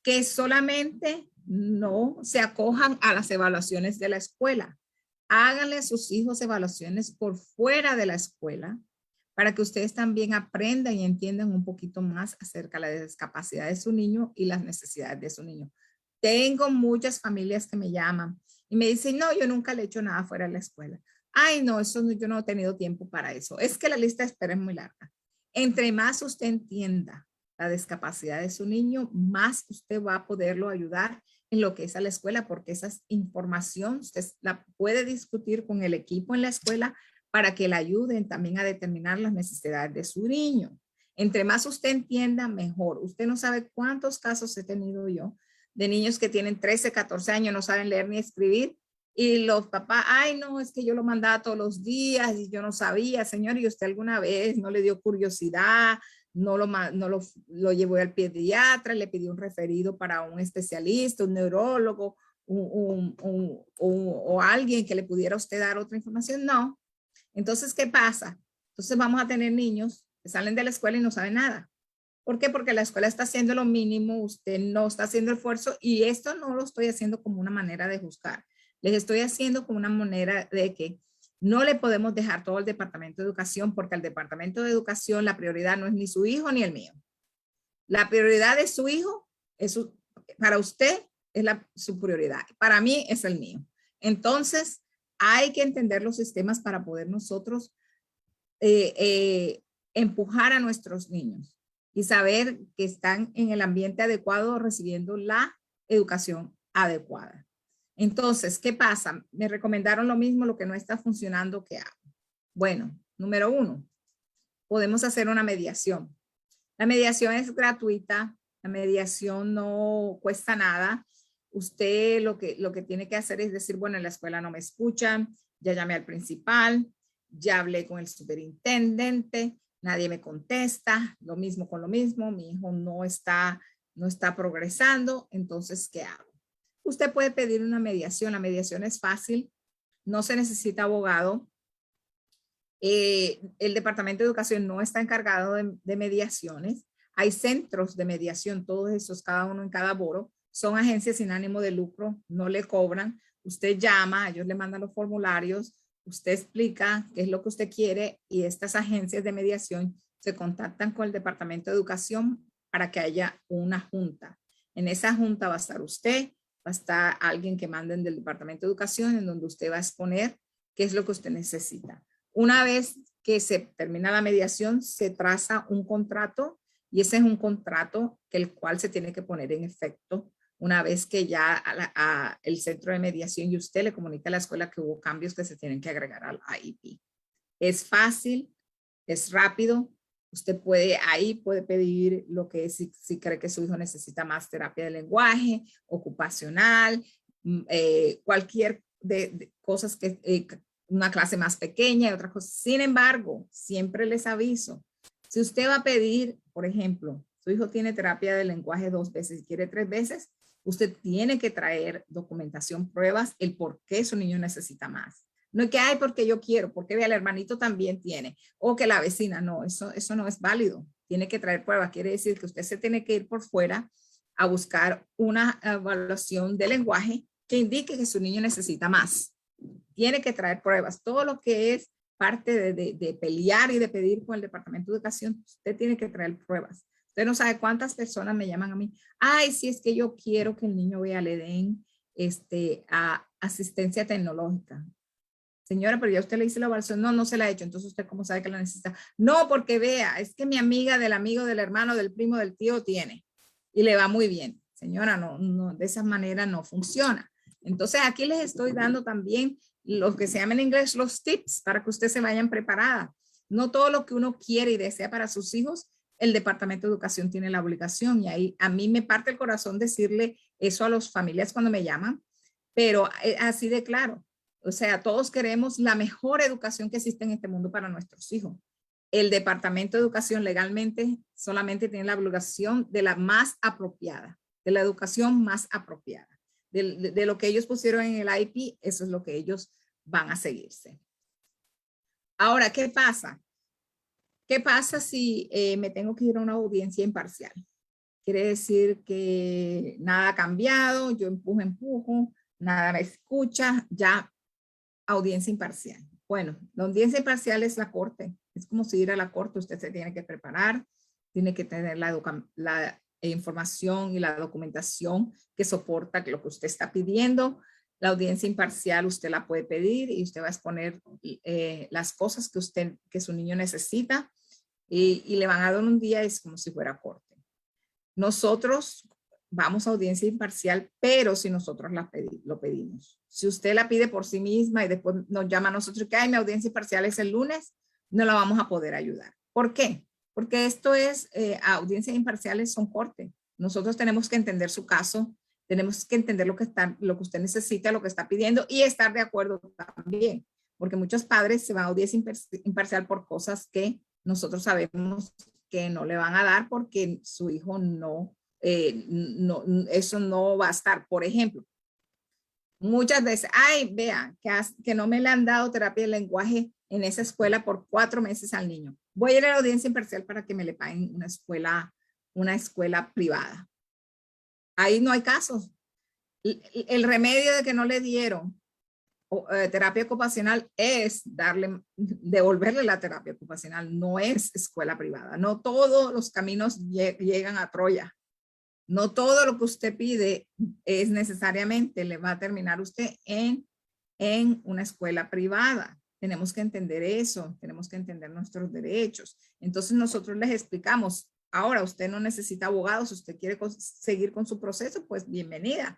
que solamente no se acojan a las evaluaciones de la escuela. Háganle a sus hijos evaluaciones por fuera de la escuela para que ustedes también aprendan y entiendan un poquito más acerca de la discapacidad de su niño y las necesidades de su niño. Tengo muchas familias que me llaman y me dicen, no, yo nunca le he hecho nada fuera de la escuela. Ay, no, yo no he tenido tiempo para eso. Es que la lista de espera es muy larga. Entre más usted entienda la discapacidad de su niño, más usted va a poderlo ayudar en lo que es a la escuela, porque esa información usted la puede discutir con el equipo en la escuela para que le ayuden también a determinar las necesidades de su niño. Entre más usted entienda, mejor. Usted no sabe cuántos casos he tenido yo de niños que tienen 13, 14 años, no saben leer ni escribir, y los papás, ay, no, es que yo lo mandaba todos los días y yo no sabía, señor, y usted alguna vez no le dio curiosidad, no lo llevó al pediatra, le pidió un referido para un especialista, un neurólogo, o alguien que le pudiera usted dar otra información. No. Entonces, ¿qué pasa? Entonces vamos a tener niños que salen de la escuela y no saben nada. ¿Por qué? Porque la escuela está haciendo lo mínimo, usted no está haciendo esfuerzo y esto no lo estoy haciendo como una manera de juzgar. Les estoy haciendo como una manera de que no le podemos dejar todo al Departamento de Educación porque al Departamento de Educación la prioridad no es ni su hijo ni el mío. La prioridad de su hijo, para usted es su prioridad. Para mí es el mío. Entonces, hay que entender los sistemas para poder nosotros empujar a nuestros niños y saber que están en el ambiente adecuado recibiendo la educación adecuada. Entonces, ¿qué pasa? Me recomendaron lo mismo, lo que no está funcionando, ¿qué hago? Bueno, número 1, podemos hacer una mediación. La mediación es gratuita, la mediación no cuesta nada. Usted lo que tiene que hacer es decir, bueno, en la escuela no me escuchan, ya llamé al principal, ya hablé con el superintendente, nadie me contesta, lo mismo con lo mismo, mi hijo no está progresando, entonces, ¿qué hago? Usted puede pedir una mediación, la mediación es fácil, no se necesita abogado. El Departamento de Educación no está encargado de mediaciones. Hay centros de mediación, todos esos, cada uno en cada boro. Son agencias sin ánimo de lucro, no le cobran. Usted llama, ellos le mandan los formularios, usted explica qué es lo que usted quiere y estas agencias de mediación se contactan con el Departamento de Educación para que haya una junta. En esa junta va a estar usted, va a estar alguien que manden del Departamento de Educación en donde usted va a exponer qué es lo que usted necesita. Una vez que se termina la mediación, se traza un contrato y ese es un contrato que el cual se tiene que poner en efecto una vez que ya el centro de mediación y usted le comunica a la escuela que hubo cambios que se tienen que agregar al IEP. Es fácil, es rápido. Usted puede pedir lo que es si cree que su hijo necesita más terapia de lenguaje, ocupacional, cualquier de cosas que una clase más pequeña y otras cosas. Sin embargo, siempre les aviso, si usted va a pedir, por ejemplo, su hijo tiene terapia de lenguaje 2 veces y quiere 3 veces, usted tiene que traer documentación, pruebas, el por qué su niño necesita más. No es que hay porque yo quiero, porque vea, el hermanito también tiene, o que la vecina, no, eso no es válido. Tiene que traer pruebas, quiere decir que usted se tiene que ir por fuera a buscar una evaluación de lenguaje que indique que su niño necesita más. Tiene que traer pruebas. Todo lo que es parte de pelear y de pedir con el Departamento de Educación, usted tiene que traer pruebas. Usted no sabe cuántas personas me llaman a mí. Ay, si es que yo quiero que el niño vea, le den asistencia tecnológica. Señora, pero ya usted le hizo la evaluación. No, no se la ha hecho. Entonces, ¿usted cómo sabe que la necesita? No, porque vea, es que mi amiga del amigo, del hermano, del primo, del tío tiene. Y le va muy bien. Señora, no, de esa manera no funciona. Entonces, aquí les estoy dando también lo que se llama en inglés los tips para que ustedes se vayan preparada. No todo lo que uno quiere y desea para sus hijos, el Departamento de Educación tiene la obligación. Y ahí a mí me parte el corazón decirle eso a las familias cuando me llaman, pero así de claro. O sea, todos queremos la mejor educación que existe en este mundo para nuestros hijos. El Departamento de Educación legalmente solamente tiene la obligación de la más apropiada, de la educación más apropiada. De lo que ellos pusieron en el IEP, eso es lo que ellos van a seguirse. Ahora, ¿qué pasa? ¿Qué pasa si me tengo que ir a una audiencia imparcial? Quiere decir que nada ha cambiado, yo empujo, nada me escucha, ya audiencia imparcial. Bueno, la audiencia imparcial es la corte. Es como si ir a la corte, usted se tiene que preparar, tiene que tener la información y la documentación que soporta lo que usted está pidiendo. La audiencia imparcial usted la puede pedir y usted va a exponer las cosas que su niño necesita y le van a dar un día, es como si fuera corte. Nosotros vamos a audiencia imparcial, pero si nosotros lo pedimos. Si usted la pide por sí misma y después nos llama a nosotros que mi audiencia imparcial es el lunes, no la vamos a poder ayudar. ¿Por qué? Porque esto es, audiencias imparciales son corte. Nosotros tenemos que entender su caso, tenemos que entender lo que usted necesita, lo que está pidiendo y estar de acuerdo también. Porque muchos padres se van a audiencia imparcial por cosas que nosotros sabemos que no le van a dar porque su hijo eso no va a estar. Por ejemplo, muchas veces, vea, que no me le han dado terapia de lenguaje en esa escuela por 4 meses al niño. Voy a ir a la audiencia imparcial para que me le paguen una escuela privada. Ahí no hay casos. El remedio de que no le dieron terapia ocupacional es devolverle la terapia ocupacional, no es escuela privada. No todos los caminos llegan a Troya. No todo lo que usted pide es necesariamente le va a terminar usted en una escuela privada. Tenemos que entender eso, tenemos que entender nuestros derechos. Entonces nosotros les explicamos, ahora usted no necesita abogados, si usted quiere seguir con su proceso, pues bienvenida.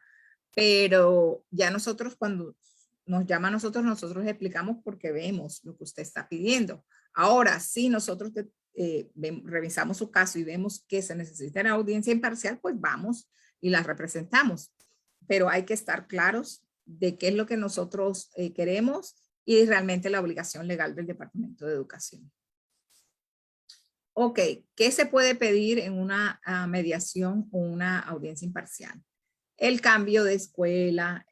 Pero ya nosotros cuando nos llama a nosotros explicamos porque vemos lo que usted está pidiendo. Ahora, si nosotros revisamos su caso y vemos que se necesita una audiencia imparcial, pues vamos y la representamos. Pero hay que estar claros de qué es lo que nosotros queremos y realmente la obligación legal del Departamento de Educación. Ok, ¿qué se puede pedir en una mediación o una audiencia imparcial? El cambio de escuela,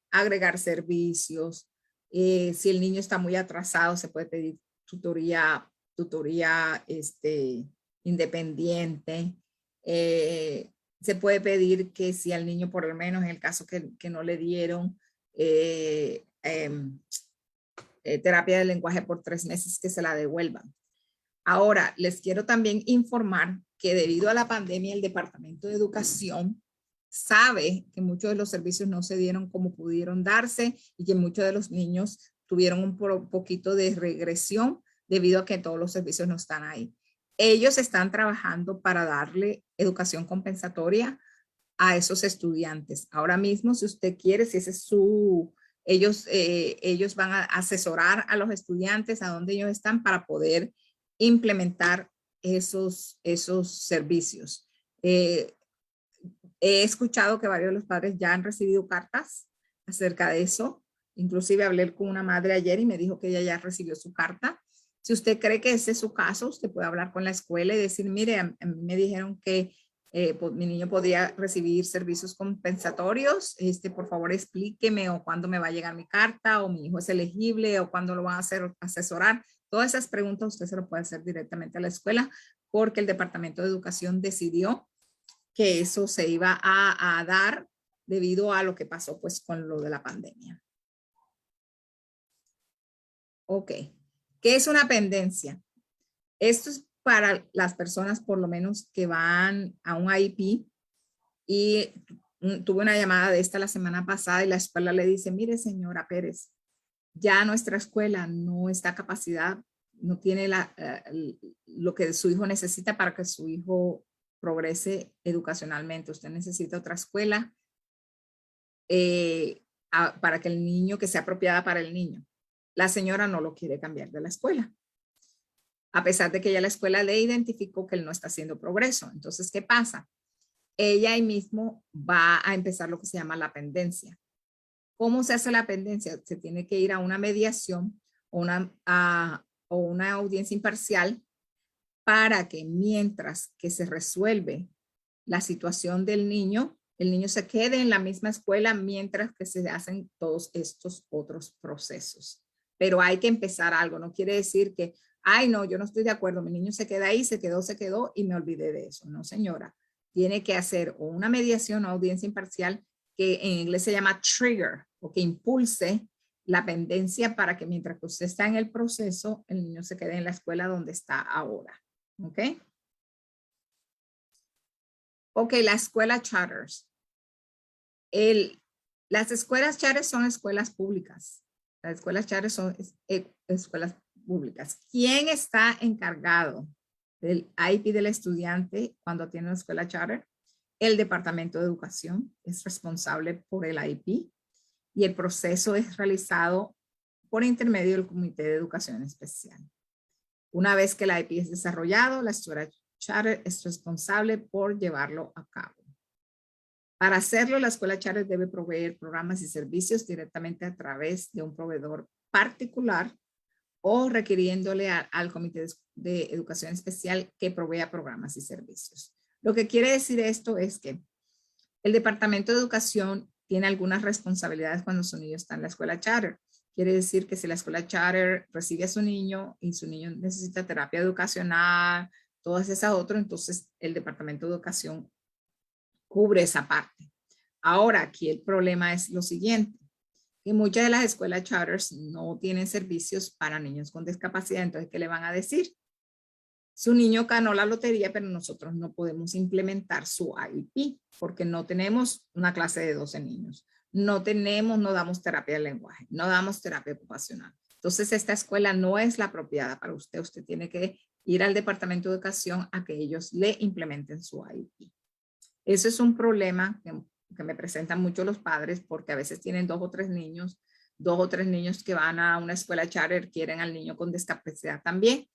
agregar servicios. Si el niño está muy atrasado, se puede pedir tutoría independiente. Se puede pedir que si al niño, por lo menos en el caso que no le dieron terapia de lenguaje por 3 meses, que se la devuelvan. Ahora, les quiero también informar que debido a la pandemia, el Departamento de Educación sabe que muchos de los servicios no se dieron como pudieron darse y que muchos de los niños tuvieron un poquito de regresión debido a que todos los servicios no están ahí. Ellos están trabajando para darle educación compensatoria a esos estudiantes. Ahora mismo, si usted quiere, si ese es ellos van a asesorar a los estudiantes a dónde ellos están para poder implementar esos servicios. He escuchado que varios de los padres ya han recibido cartas acerca de eso. Inclusive hablé con una madre ayer y me dijo que ella ya recibió su carta. Si usted cree que ese es su caso, usted puede hablar con la escuela y decir, mire, a mí me dijeron que pues, mi niño podría recibir servicios compensatorios. Por favor, explíqueme o cuándo me va a llegar mi carta o mi hijo es elegible o cuándo lo van a hacer asesorar. Todas esas preguntas usted se lo puede hacer directamente a la escuela porque el Departamento de Educación decidió que eso se iba a dar debido a lo que pasó pues con lo de la pandemia. Ok. ¿Qué es una pendencia? Esto es para las personas por lo menos que van a un IEP y tuve una llamada de esta la semana pasada y la escuela le dice, mire señora Pérez, ya nuestra escuela no está capacidad, no tiene lo que su hijo necesita para que su hijo progrese educacionalmente. Usted necesita otra escuela para que el niño, que sea apropiada para el niño. La señora no lo quiere cambiar de la escuela, a pesar de que ya la escuela le identificó que él no está haciendo progreso. Entonces, ¿qué pasa? Ella ahí mismo va a empezar lo que se llama la pendencia. ¿Cómo se hace la pendencia? Se tiene que ir a una mediación o una audiencia imparcial para que mientras que se resuelve la situación del niño, el niño se quede en la misma escuela mientras que se hacen todos estos otros procesos. Pero hay que empezar algo, no quiere decir que, ay no, yo no estoy de acuerdo, mi niño se queda ahí, se quedó y me olvidé de eso. No señora, tiene que hacer o una mediación o audiencia imparcial que en inglés se llama trigger o que impulse la pendencia para que mientras que usted está en el proceso, el niño se quede en la escuela donde está ahora. ¿Ok? Ok, la escuela charters. Las escuelas charters son escuelas públicas. Las escuelas charters son escuelas públicas. ¿Quién está encargado del IEP del estudiante cuando tiene una escuela charter? El Departamento de Educación es responsable por el IEP y el proceso es realizado por intermedio del Comité de Educación Especial. Una vez que el IEP es desarrollado, la escuela charter es responsable por llevarlo a cabo. Para hacerlo, la escuela charter debe proveer programas y servicios directamente a través de un proveedor particular o requiriéndole al Comité de Educación Especial que provea programas y servicios. Lo que quiere decir esto es que el Departamento de Educación tiene algunas responsabilidades cuando su niño está en la escuela charter. Quiere decir que si la escuela charter recibe a su niño y su niño necesita terapia educacional, todas esas otras, entonces el Departamento de Educación cubre esa parte. Ahora, aquí el problema es lo siguiente, que muchas de las escuelas charters no tienen servicios para niños con discapacidad, entonces, ¿qué le van a decir? Su niño ganó la lotería, pero nosotros no podemos implementar su IEP porque no tenemos una clase de 12 niños. No damos terapia de lenguaje, no damos terapia ocupacional. Entonces, esta escuela no es la apropiada para usted. Usted tiene que ir al Departamento de Educación a que ellos le implementen su IEP. Eso es un problema que me presentan mucho los padres porque a veces tienen 2 o 3 niños 2 o 3 niños que van a una escuela charter quieren al niño con discapacidad también.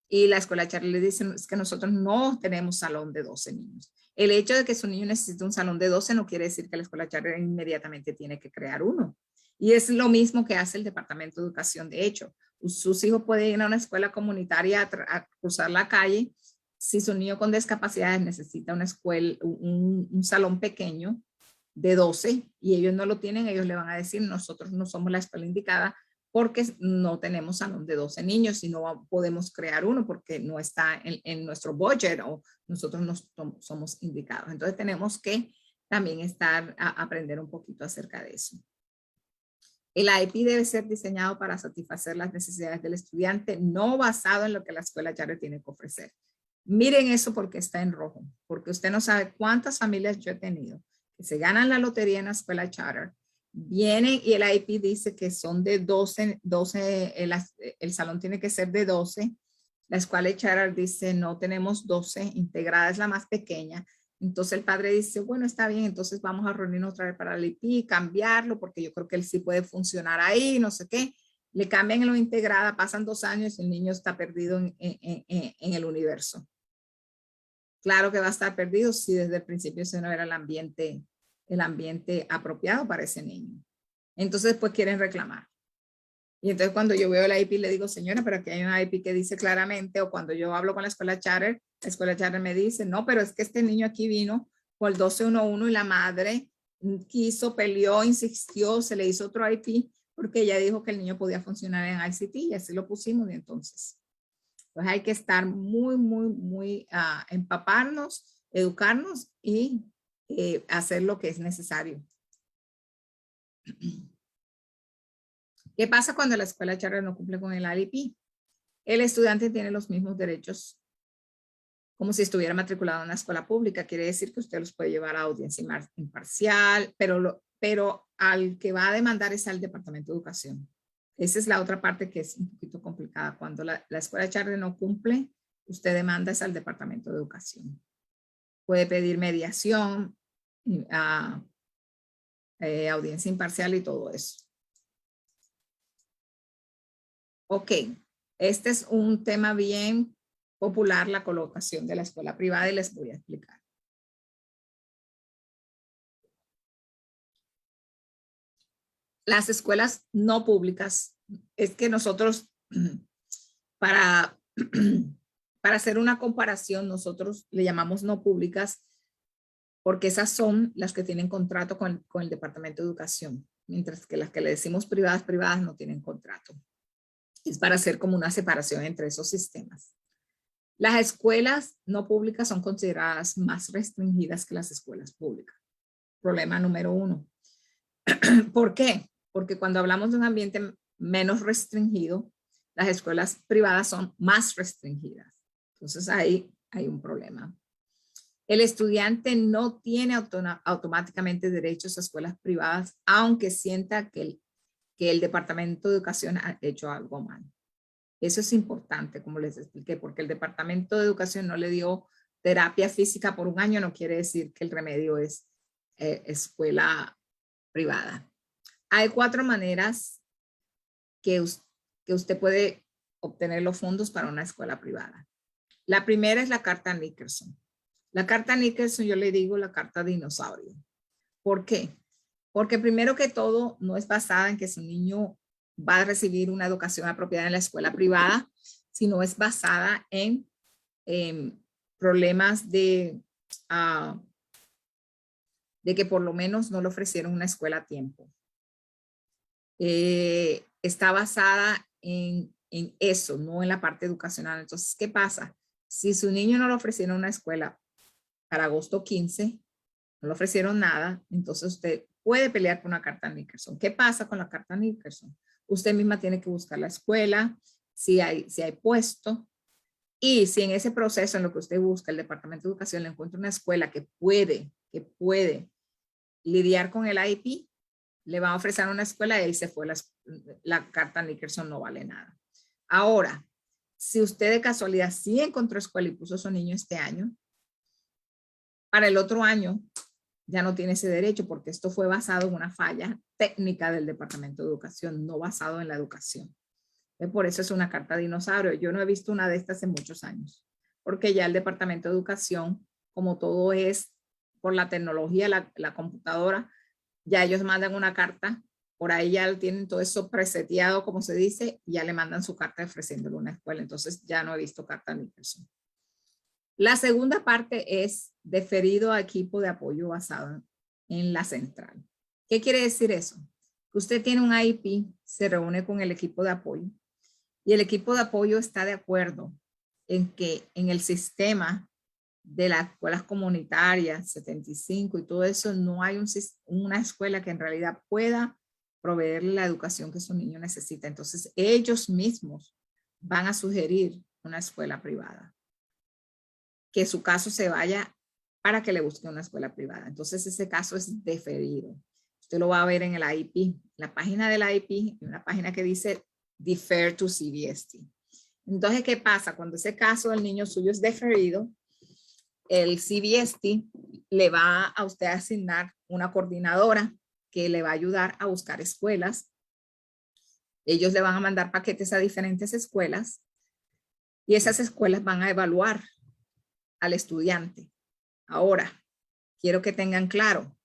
Y la escuela charter le dicen, es que nosotros no tenemos salón de 12 niños. El hecho de que su niño necesite un salón de 12 no quiere decir que la escuela charter inmediatamente tiene que crear uno. Y es lo mismo que hace el Departamento de Educación. De hecho, sus hijos pueden ir a una escuela comunitaria a cruzar la calle. Si su niño con discapacidades necesita una escuela, un salón pequeño de 12 y ellos no lo tienen, ellos le van a decir, nosotros no somos la escuela indicada porque no tenemos salón de 12 niños y no podemos crear uno porque no está en nuestro budget o nosotros no somos indicados. Entonces tenemos que también aprender un poquito acerca de eso. El IEP debe ser diseñado para satisfacer las necesidades del estudiante, no basado en lo que la escuela charter tiene que ofrecer. Miren eso porque está en rojo, porque usted no sabe cuántas familias yo he tenido que se ganan la lotería en la escuela charter, vienen y el IEP dice que son de 12 el salón tiene que ser de 12, la escuela charter dice no tenemos 12, integrada es la más pequeña. Entonces el padre dice, bueno, está bien, entonces vamos a reunirnos otra vez para el IP, cambiarlo, porque yo creo que él sí puede funcionar ahí, no sé qué. Le cambian en lo integrada, pasan 2 años y el niño está perdido en el universo. Claro que va a estar perdido si desde el principio se no era el ambiente apropiado para ese niño. Entonces, pues quieren reclamar. Y entonces cuando yo veo la IP le digo, señora, pero aquí hay una IP que dice claramente, o cuando yo hablo con la escuela charter me dice, no, pero es que este niño aquí vino por el 1211 y la madre quiso, peleó, insistió, se le hizo otro IP porque ella dijo que el niño podía funcionar en ICT y así lo pusimos y entonces. Pues hay que estar muy empaparnos, educarnos y hacer lo que es necesario. ¿Qué pasa cuando la escuela charter no cumple con el IEP? El estudiante tiene los mismos derechos como si estuviera matriculado en una escuela pública. Quiere decir que usted los puede llevar a audiencia imparcial, pero al que va a demandar es al Departamento de Educación. Esa es la otra parte que es un poquito complicada. Cuando la escuela charter no cumple, usted demanda es al Departamento de Educación. Puede pedir mediación, audiencia imparcial y todo eso. Ok, este es un tema bien popular, la colocación de la escuela privada, y les voy a explicar. Las escuelas no públicas, es que nosotros, para hacer una comparación, nosotros le llamamos no públicas porque esas son las que tienen contrato con el Departamento de Educación, mientras que las que le decimos privadas no tienen contrato. Es para hacer como una separación entre esos sistemas. Las escuelas no públicas son consideradas más restringidas que las escuelas públicas. Problema número 1. ¿Por qué? Porque cuando hablamos de un ambiente menos restringido, las escuelas privadas son más restringidas. Entonces ahí hay un problema. El estudiante no tiene automáticamente derechos a escuelas privadas, aunque sienta que el Departamento de Educación ha hecho algo mal. Eso es importante, como les expliqué, porque el Departamento de Educación no le dio terapia física por un año, no quiere decir que el remedio es escuela privada. Hay 4 maneras que usted puede obtener los fondos para una escuela privada. La primera es la carta Nickerson. La carta Nickerson, yo le digo la carta dinosaurio. ¿Por qué? Porque primero que todo, no es basada en que su niño va a recibir una educación apropiada en la escuela privada, sino es basada en problemas de que por lo menos no le ofrecieron una escuela a tiempo. Está basada en eso, no en la parte educacional. Entonces, ¿qué pasa? Si su niño no le ofrecieron una escuela para agosto 15, no le ofrecieron nada, entonces usted puede pelear por una carta Nickerson. ¿Qué pasa con la carta Nickerson? Usted misma tiene que buscar la escuela, si hay puesto, y si en ese proceso en lo que usted busca, el Departamento de Educación le encuentra una escuela que puede lidiar con el IEP, le va a ofrecer una escuela y ahí se fue la carta Nickerson, no vale nada. Ahora, si usted de casualidad sí encontró escuela y puso a su niño este año, para el otro año ya no tiene ese derecho porque esto fue basado en una falla técnica del Departamento de Educación, no basado en la educación. Por eso es una carta dinosaurio. Yo no he visto una de estas en muchos años, porque ya el Departamento de Educación, como todo es por la tecnología, la computadora, ya ellos mandan una carta, por ahí ya tienen todo eso preseteado, como se dice, y ya le mandan su carta ofreciéndole una escuela. Entonces ya no he visto carta ni persona. La segunda parte es deferido a equipo de apoyo basado en la central. ¿Qué quiere decir eso? Que usted tiene un IEP, se reúne con el equipo de apoyo y el equipo de apoyo está de acuerdo en que en el sistema de las escuelas comunitarias, 75 y todo eso, no hay una escuela que en realidad pueda proveerle la educación que su niño necesita. Entonces, ellos mismos van a sugerir una escuela privada. Que su caso se vaya para que le busque una escuela privada. Entonces, ese caso es deferido. Usted lo va a ver en el IEP. La página del IEP, hay una página que dice Defer to CBST. Entonces, ¿qué pasa? Cuando ese caso del niño suyo es deferido, el CBST le va a usted a asignar una coordinadora que le va a ayudar a buscar escuelas. Ellos le van a mandar paquetes a diferentes escuelas y esas escuelas van a evaluar al estudiante. Ahora, quiero que tengan claro,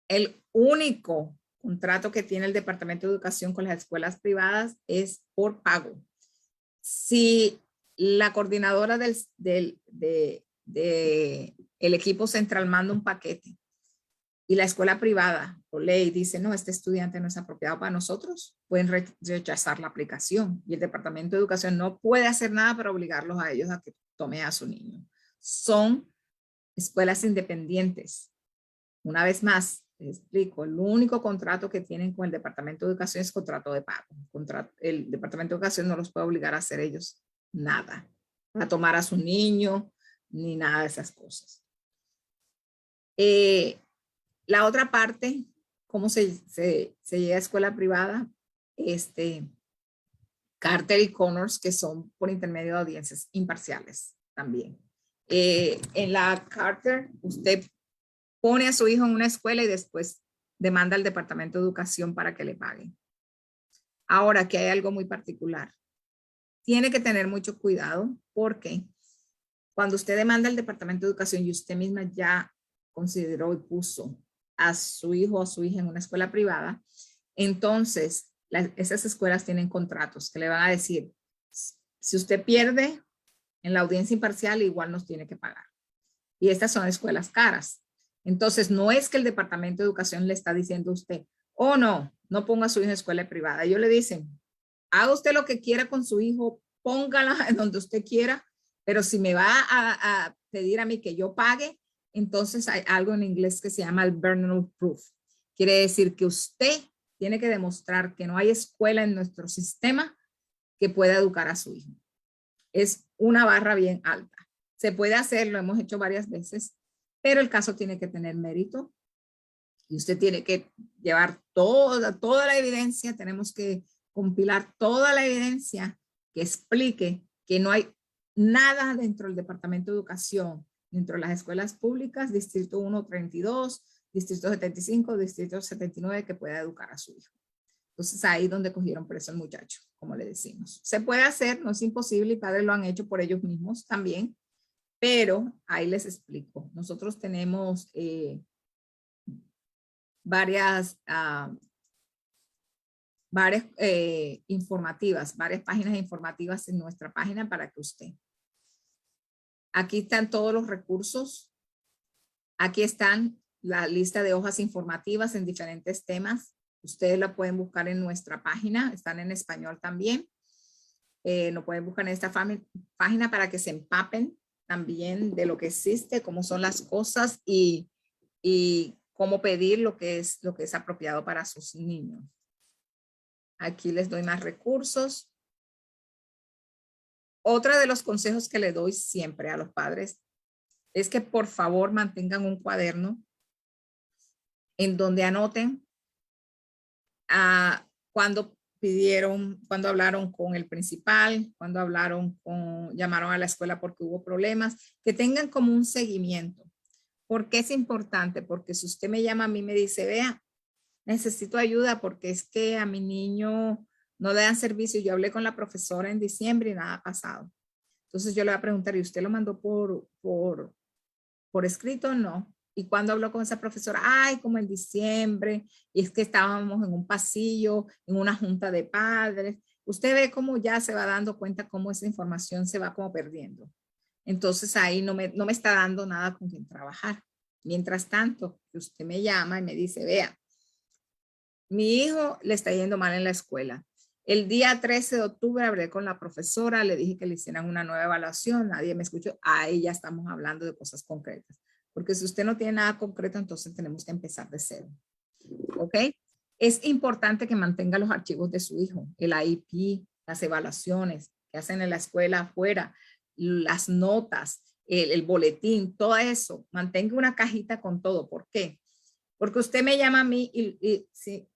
el único contrato que tiene el Departamento de Educación con las escuelas privadas es por pago. Si la coordinadora del equipo central manda un paquete y la escuela privada o ley dice, no, este estudiante no es apropiado para nosotros, pueden rechazar la aplicación y el Departamento de Educación no puede hacer nada para obligarlos a ellos a que tome a su niño. Son escuelas independientes. Una vez más, les explico, el único contrato que tienen con el Departamento de Educación es contrato de pago. El Departamento de Educación no los puede obligar a hacer ellos nada, a tomar a su niño, ni nada de esas cosas. La otra parte, cómo se llega a escuela privada, Carter y Connors, que son por intermedio de audiencias imparciales también. En la Carter, usted pone a su hijo en una escuela y después demanda al Departamento de Educación para que le paguen. Ahora, aquí hay algo muy particular. Tiene que tener mucho cuidado porque cuando usted demanda al Departamento de Educación y usted misma ya consideró y puso a su hijo o a su hija en una escuela privada, entonces esas escuelas tienen contratos que le van a decir, si usted pierde en la audiencia imparcial, igual nos tiene que pagar. Y estas son escuelas caras. Entonces, no es que el Departamento de Educación le está diciendo a usted, oh no, no ponga a su hijo en escuela privada. Ellos le dicen, haga usted lo que quiera con su hijo, póngala en donde usted quiera, pero si me va a pedir a mí que yo pague, entonces hay algo en inglés que se llama el burden of proof. Quiere decir que usted tiene que demostrar que no hay escuela en nuestro sistema que pueda educar a su hijo. Es una barra bien alta. Se puede hacer, lo hemos hecho varias veces, pero el caso tiene que tener mérito y usted tiene que llevar toda la evidencia, tenemos que compilar toda la evidencia que explique que no hay nada dentro del Departamento de Educación, dentro de las escuelas públicas, Distrito 132, Distrito 75, Distrito 79, que pueda educar a su hijo. Entonces ahí donde cogieron preso el muchacho, como le decimos. Se puede hacer, no es imposible y padres lo han hecho por ellos mismos también, pero ahí les explico. Nosotros tenemos varias informativas, varias páginas informativas en nuestra página para que usted. Aquí están todos los recursos. Aquí están la lista de hojas informativas en diferentes temas. Ustedes la pueden buscar en nuestra página, están en español también. Lo pueden buscar en esta página para que se empapen también de lo que existe, cómo son las cosas y cómo pedir lo que es apropiado para sus niños. Aquí les doy más recursos. Otro de los consejos que le doy siempre a los padres es que por favor mantengan un cuaderno en donde anoten cuando hablaron con el principal, cuando llamaron a la escuela porque hubo problemas, que tengan como un seguimiento. ¿Por qué es importante? Porque si usted me llama a mí y me dice, vea, necesito ayuda porque es que a mi niño no le dan servicio. Yo hablé con la profesora en diciembre y nada ha pasado. Entonces yo le voy a preguntar, ¿y usted lo mandó por escrito? No. ¿Y cuándo habló con esa profesora? Ay, como en diciembre. Y es que estábamos en un pasillo, en una junta de padres. Usted ve cómo ya se va dando cuenta cómo esa información se va como perdiendo. Entonces ahí no me está dando nada con quien trabajar. Mientras tanto, usted me llama y me dice, vea, mi hijo le está yendo mal en la escuela. El día 13 de octubre hablé con la profesora, le dije que le hicieran una nueva evaluación, nadie me escuchó. Ahí ya estamos hablando de cosas concretas. Porque si usted no tiene nada concreto, entonces tenemos que empezar de cero. ¿Ok? Es importante que mantenga los archivos de su hijo, el IEP, las evaluaciones que hacen en la escuela afuera, las notas, el boletín, todo eso. Mantenga una cajita con todo. ¿Por qué? Porque usted me llama a mí y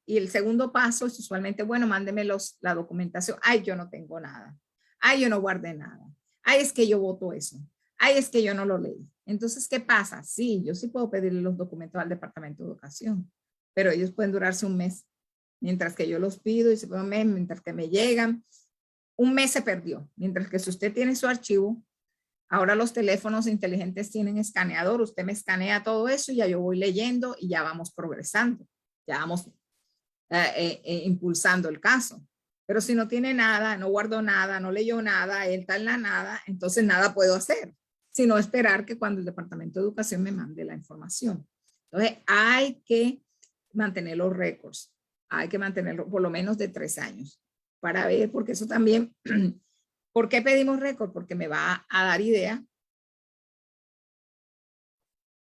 el segundo paso es usualmente, bueno, mándeme la documentación. Ay, yo no tengo nada. Ay, yo no guardé nada. Ay, es que yo voto eso. Ay, es que yo no lo leí. Entonces, ¿qué pasa? Sí, yo sí puedo pedirle los documentos al Departamento de Educación, pero ellos pueden durarse un mes. Mientras que yo los pido y se puede un mes, mientras que me llegan, un mes se perdió. Mientras que si usted tiene su archivo, ahora los teléfonos inteligentes tienen escaneador, usted me escanea todo eso y ya yo voy leyendo y ya vamos progresando, ya vamos impulsando el caso. Pero si no tiene nada, no guardó nada, no leyó nada, él está en la nada, entonces nada puedo hacer, sino esperar que cuando el Departamento de Educación me mande la información. Entonces hay que mantener los récords, hay que mantenerlo por lo menos de 3 años para ver, porque eso también... ¿Por qué pedimos récord? Porque me va a dar idea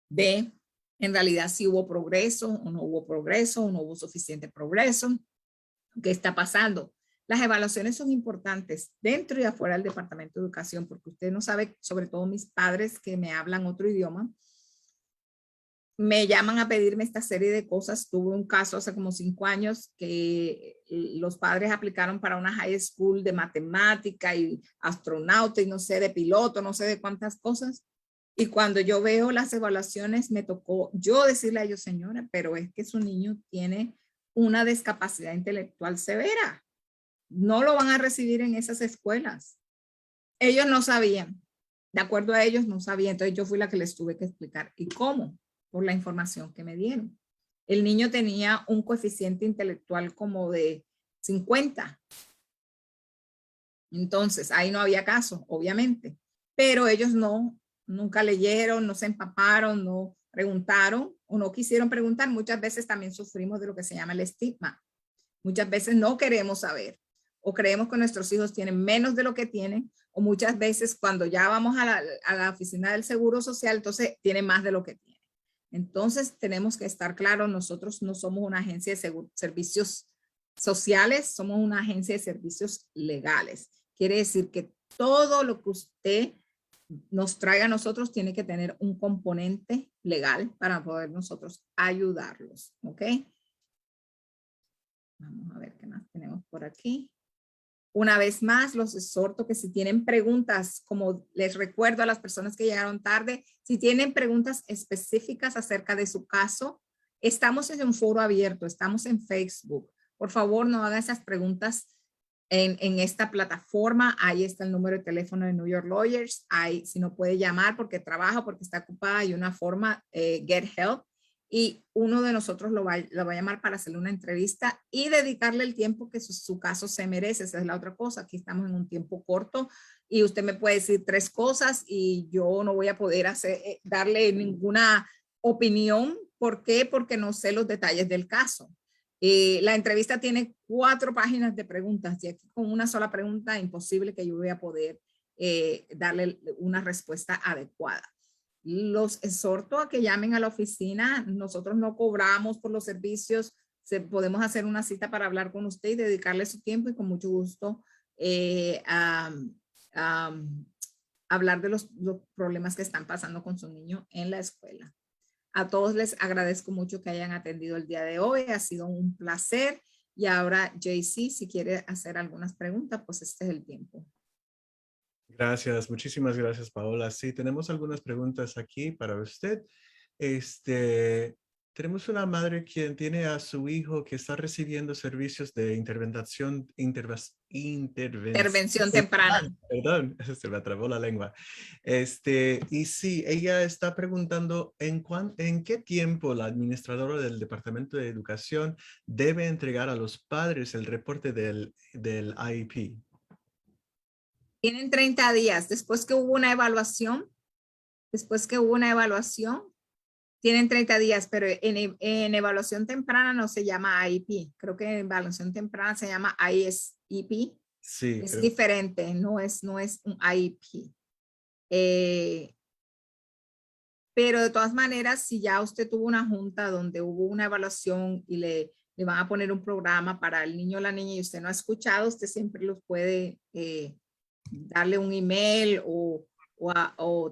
de en realidad si hubo progreso o no hubo progreso o no hubo suficiente progreso, qué está pasando. Las evaluaciones son importantes dentro y afuera del Departamento de Educación porque usted no sabe, sobre todo mis padres que me hablan otro idioma, me llaman a pedirme esta serie de cosas. Tuve un caso hace como 5 años que los padres aplicaron para una high school de matemática y astronauta y no sé, de piloto, no sé de cuántas cosas. Y cuando yo veo las evaluaciones, me tocó yo decirle a ellos, señora, pero es que su niño tiene una discapacidad intelectual severa. No lo van a recibir en esas escuelas. Ellos no sabían. De acuerdo a ellos, no sabían. Entonces yo fui la que les tuve que explicar. ¿Y cómo? Por la información que me dieron. El niño tenía un coeficiente intelectual como de 50. Entonces, ahí no había caso, obviamente. Pero ellos nunca leyeron, no se empaparon, no preguntaron o no quisieron preguntar. Muchas veces también sufrimos de lo que se llama el estigma. Muchas veces no queremos saber o creemos que nuestros hijos tienen menos de lo que tienen o muchas veces cuando ya vamos a la oficina del Seguro Social, entonces tiene más de lo que tiene. Entonces tenemos que estar claros, nosotros no somos una agencia de servicios sociales, somos una agencia de servicios legales. Quiere decir que todo lo que usted nos traiga a nosotros tiene que tener un componente legal para poder nosotros ayudarlos, ¿ok? Vamos a ver qué más tenemos por aquí. Una vez más, los exhorto que si tienen preguntas, como les recuerdo a las personas que llegaron tarde, si tienen preguntas específicas acerca de su caso, estamos en un foro abierto, estamos en Facebook. Por favor, no hagan esas preguntas en esta plataforma. Ahí está el número de teléfono de New York Lawyers. Ahí, si no puede llamar porque trabaja, porque está ocupada, hay una forma, Get Help. Y uno de nosotros lo va a llamar para hacerle una entrevista y dedicarle el tiempo que su caso se merece. Esa es la otra cosa. Aquí estamos en un tiempo corto y usted me puede decir 3 cosas y yo no voy a poder darle ninguna opinión. ¿Por qué? Porque no sé los detalles del caso. La entrevista tiene 4 páginas de preguntas y aquí con una sola pregunta imposible que yo voy a poder darle una respuesta adecuada. Los exhorto a que llamen a la oficina. Nosotros no cobramos por los servicios. Podemos hacer una cita para hablar con usted y dedicarle su tiempo y con mucho gusto hablar de los problemas que están pasando con su niño en la escuela. A todos les agradezco mucho que hayan atendido el día de hoy. Ha sido un placer. Y ahora, JC, si quiere hacer algunas preguntas, pues este es el tiempo. Gracias, muchísimas gracias, Paola. Sí, tenemos algunas preguntas aquí para usted. Tenemos una madre quien tiene a su hijo que está recibiendo servicios de intervención Intervención temprana. temprana. Perdón, se me atrapó la lengua. Y sí, ella está preguntando en qué tiempo la administradora del Departamento de Educación debe entregar a los padres el reporte del IEP. Tienen 30 días después que hubo una evaluación. Tienen 30 días, pero en evaluación temprana no se llama IEP. Creo que en evaluación temprana se llama ISEP. Sí, Es creo. diferente, no es un IEP. Pero de todas maneras, si ya usted tuvo una junta donde hubo una evaluación y le van a poner un programa para el niño o la niña y usted no ha escuchado, usted siempre los puede darle un email o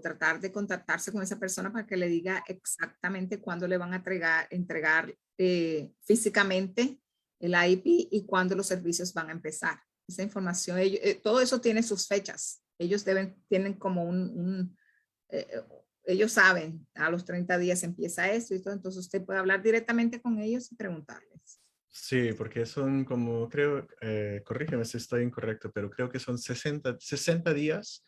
tratar de contactarse con esa persona para que le diga exactamente cuándo le van a entregar físicamente el IEP y cuándo los servicios van a empezar. Esa información, todo eso tiene sus fechas. Ellos tienen como ellos saben, a los 30 días empieza esto y todo, entonces usted puede hablar directamente con ellos y preguntarles. Sí, porque son como, creo, corrígeme si estoy incorrecto, pero creo que son 60 días,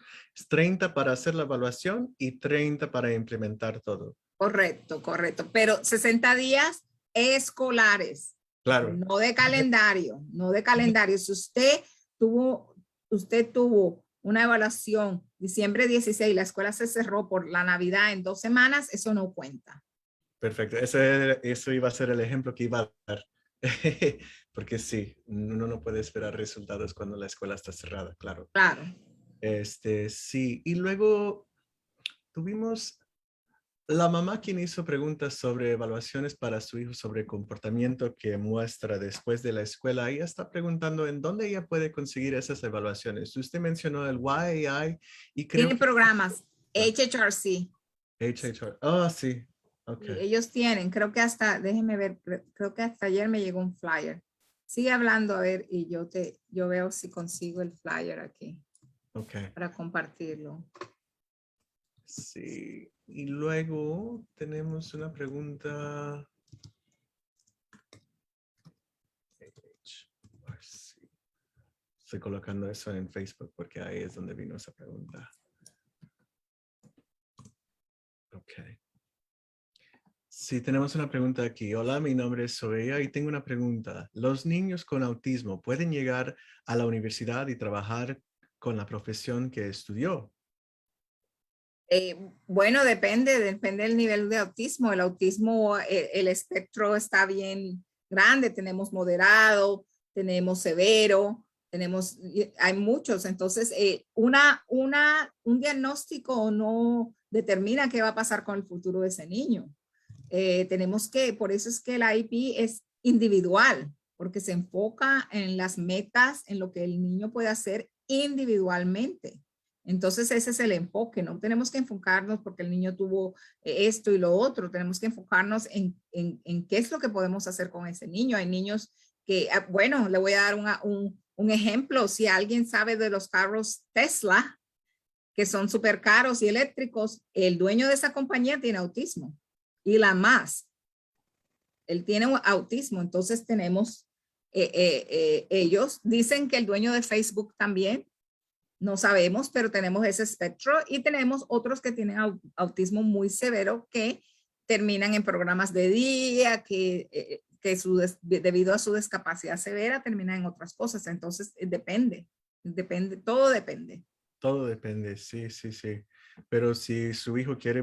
30 para hacer la evaluación y 30 para implementar todo. Correcto, correcto. Pero 60 días escolares, Claro. no de calendario, no de calendario. Si usted tuvo una evaluación diciembre 16, la escuela se cerró por la Navidad en 2 semanas, eso no cuenta. Perfecto. Eso iba a ser el ejemplo que iba a dar. Porque sí, uno no puede esperar resultados cuando la escuela está cerrada, claro. Claro. Sí. Y luego tuvimos la mamá quien hizo preguntas sobre evaluaciones para su hijo sobre comportamiento que muestra después de la escuela. Ella está preguntando en dónde ella puede conseguir esas evaluaciones. Usted mencionó el YAI y creo Tienen que... programas, HHRC. HHR. Oh, sí. Ok. Sí, ellos tienen, creo que hasta, déjenme ver, creo que hasta ayer me llegó un flyer. Sigue hablando, a ver, y yo veo si consigo el flyer aquí Ok. para compartirlo. Sí. Y luego tenemos una pregunta. HRC. Estoy colocando eso en Facebook porque ahí es donde vino esa pregunta. Ok. Sí, tenemos una pregunta aquí. Hola, mi nombre es Soraya y tengo una pregunta. ¿Los niños con autismo pueden llegar a la universidad y trabajar con la profesión que estudió? Bueno, depende del nivel de autismo. El autismo, el espectro está bien grande. Tenemos moderado, tenemos severo, hay muchos. Entonces, un diagnóstico no determina qué va a pasar con el futuro de ese niño. Por eso es que el IEP es individual, porque se enfoca en las metas, en lo que el niño puede hacer individualmente. Entonces ese es el enfoque, no tenemos que enfocarnos porque el niño tuvo esto y lo otro, tenemos que enfocarnos en qué es lo que podemos hacer con ese niño. Hay niños que, bueno, le voy a dar un ejemplo, si alguien sabe de los carros Tesla, que son súper caros y eléctricos, el dueño de esa compañía tiene autismo y la más, él tiene autismo, entonces tenemos, ellos dicen que el dueño de Facebook también, no sabemos, pero tenemos ese espectro y tenemos otros que tienen autismo muy severo que terminan en programas de día, que debido a su discapacidad severa terminan en otras cosas. Entonces, depende, todo depende. Todo depende, sí, sí, sí. Pero si su hijo quiere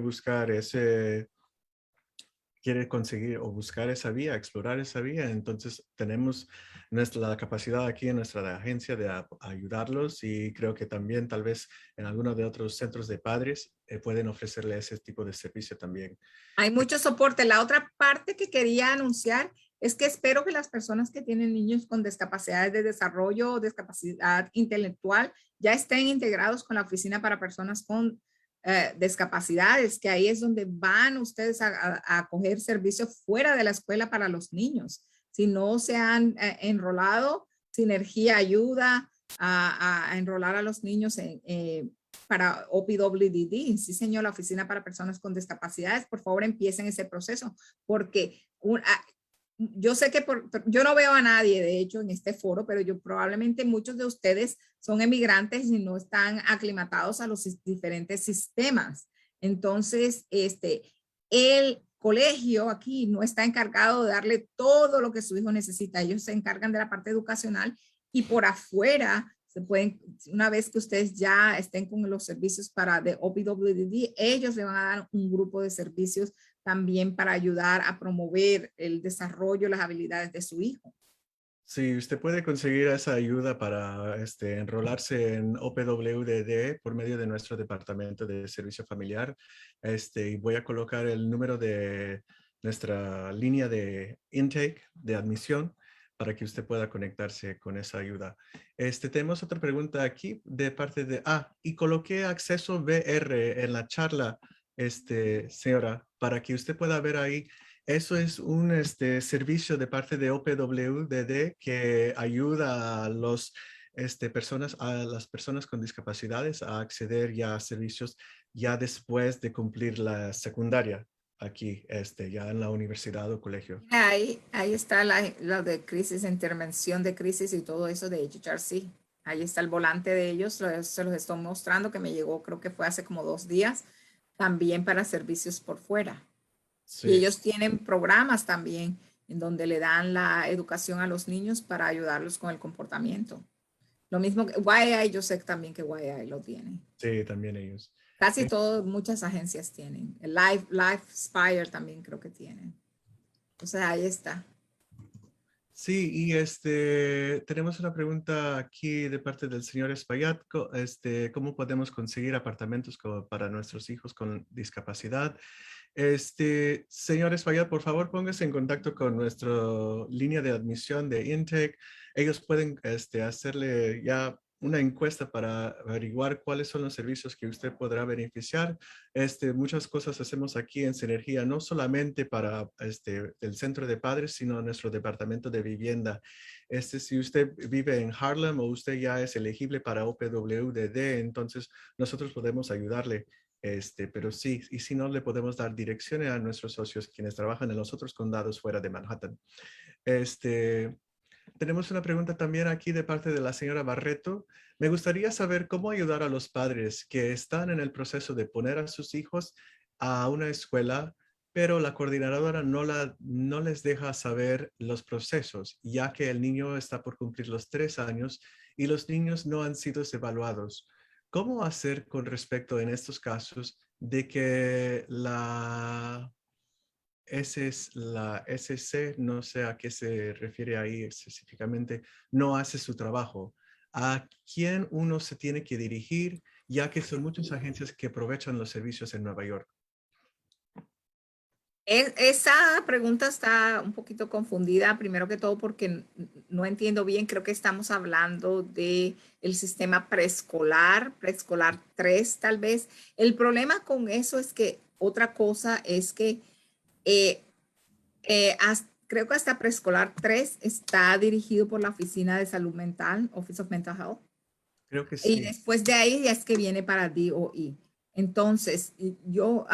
conseguir o buscar esa vía, explorar esa vía, entonces tenemos la capacidad aquí en nuestra agencia de ayudarlos y creo que también tal vez en algunos de otros centros de padres pueden ofrecerle ese tipo de servicio también. Hay mucho soporte. La otra parte que quería anunciar es que espero que las personas que tienen niños con discapacidades de desarrollo o discapacidad intelectual ya estén integrados con la oficina para personas con discapacidades, que ahí es donde van ustedes a coger servicios fuera de la escuela para los niños. Si no se han enrolado, Sinergia ayuda a enrolar a los niños para OPWDD. Sí, señor, la Oficina para Personas con Discapacidades. Por favor, empiecen ese proceso, porque yo sé que yo no veo a nadie, de hecho, en este foro, pero yo probablemente muchos de ustedes son emigrantes y no están aclimatados a los diferentes sistemas. Entonces, el colegio aquí no está encargado de darle todo lo que su hijo necesita. Ellos se encargan de la parte educacional y por afuera se pueden, una vez que ustedes ya estén con los servicios para de OPWDD, ellos le van a dar un grupo de servicios también para ayudar a promover el desarrollo, las habilidades de su hijo. Sí, usted puede conseguir esa ayuda para enrolarse en OPWDD por medio de nuestro departamento de servicio familiar. Y voy a colocar el número de nuestra línea de intake, de admisión, para que usted pueda conectarse con esa ayuda. Tenemos otra pregunta aquí de parte de, y coloqué acceso VR en la charla, señora, para que usted pueda ver ahí. Eso es un servicio de parte de OPWDD que ayuda a a las personas con discapacidades a acceder ya a servicios ya después de cumplir la secundaria aquí, ya en la universidad o colegio. Ahí está la de crisis, intervención de crisis y todo eso de HRC. Ahí está el volante de ellos, se los estoy mostrando que me llegó, creo que fue hace como 2 días, también para servicios por fuera. Y Sí. ellos tienen programas también en donde le dan la educación a los niños para ayudarlos con el comportamiento. Lo mismo que YI, yo sé también que YI lo tiene. Sí, también ellos. Casi todas, muchas agencias tienen. El Life Spire también creo que tienen. O sea, ahí está. Sí, y tenemos una pregunta aquí de parte del señor Espaillat. ¿Cómo podemos conseguir apartamentos para nuestros hijos con discapacidad? Señor Espaillat, por favor, póngase en contacto con nuestra línea de admisión de Intake. Ellos pueden hacerle ya una encuesta para averiguar cuáles son los servicios que usted podrá beneficiar. Muchas cosas hacemos aquí en Sinergia, no solamente para el centro de padres, sino nuestro departamento de vivienda. Si usted vive en Harlem o usted ya es elegible para OPWDD, entonces nosotros podemos ayudarle. Pero sí, y si no, le podemos dar direcciones a nuestros socios quienes trabajan en los otros condados fuera de Manhattan. Tenemos una pregunta también aquí de parte de la señora Barreto. Me gustaría saber cómo ayudar a los padres que están en el proceso de poner a sus hijos a una escuela, pero la coordinadora no les deja saber los procesos, ya que el niño está por cumplir los 3 años y los niños no han sido evaluados. ¿Cómo hacer con respecto en estos casos de que la SC, no sé a qué se refiere ahí específicamente, no hace su trabajo? ¿A quién uno se tiene que dirigir, ya que son muchas agencias que aprovechan los servicios en Nueva York? Esa pregunta está un poquito confundida, primero que todo porque no entiendo bien, creo que estamos hablando de el sistema preescolar, preescolar 3 tal vez. El problema con eso es que otra cosa es que eh, creo que hasta preescolar 3 está dirigido por la Oficina de Salud Mental, Office of Mental Health. Creo que Y sí. después de ahí ya es que viene para DOE. Entonces, yo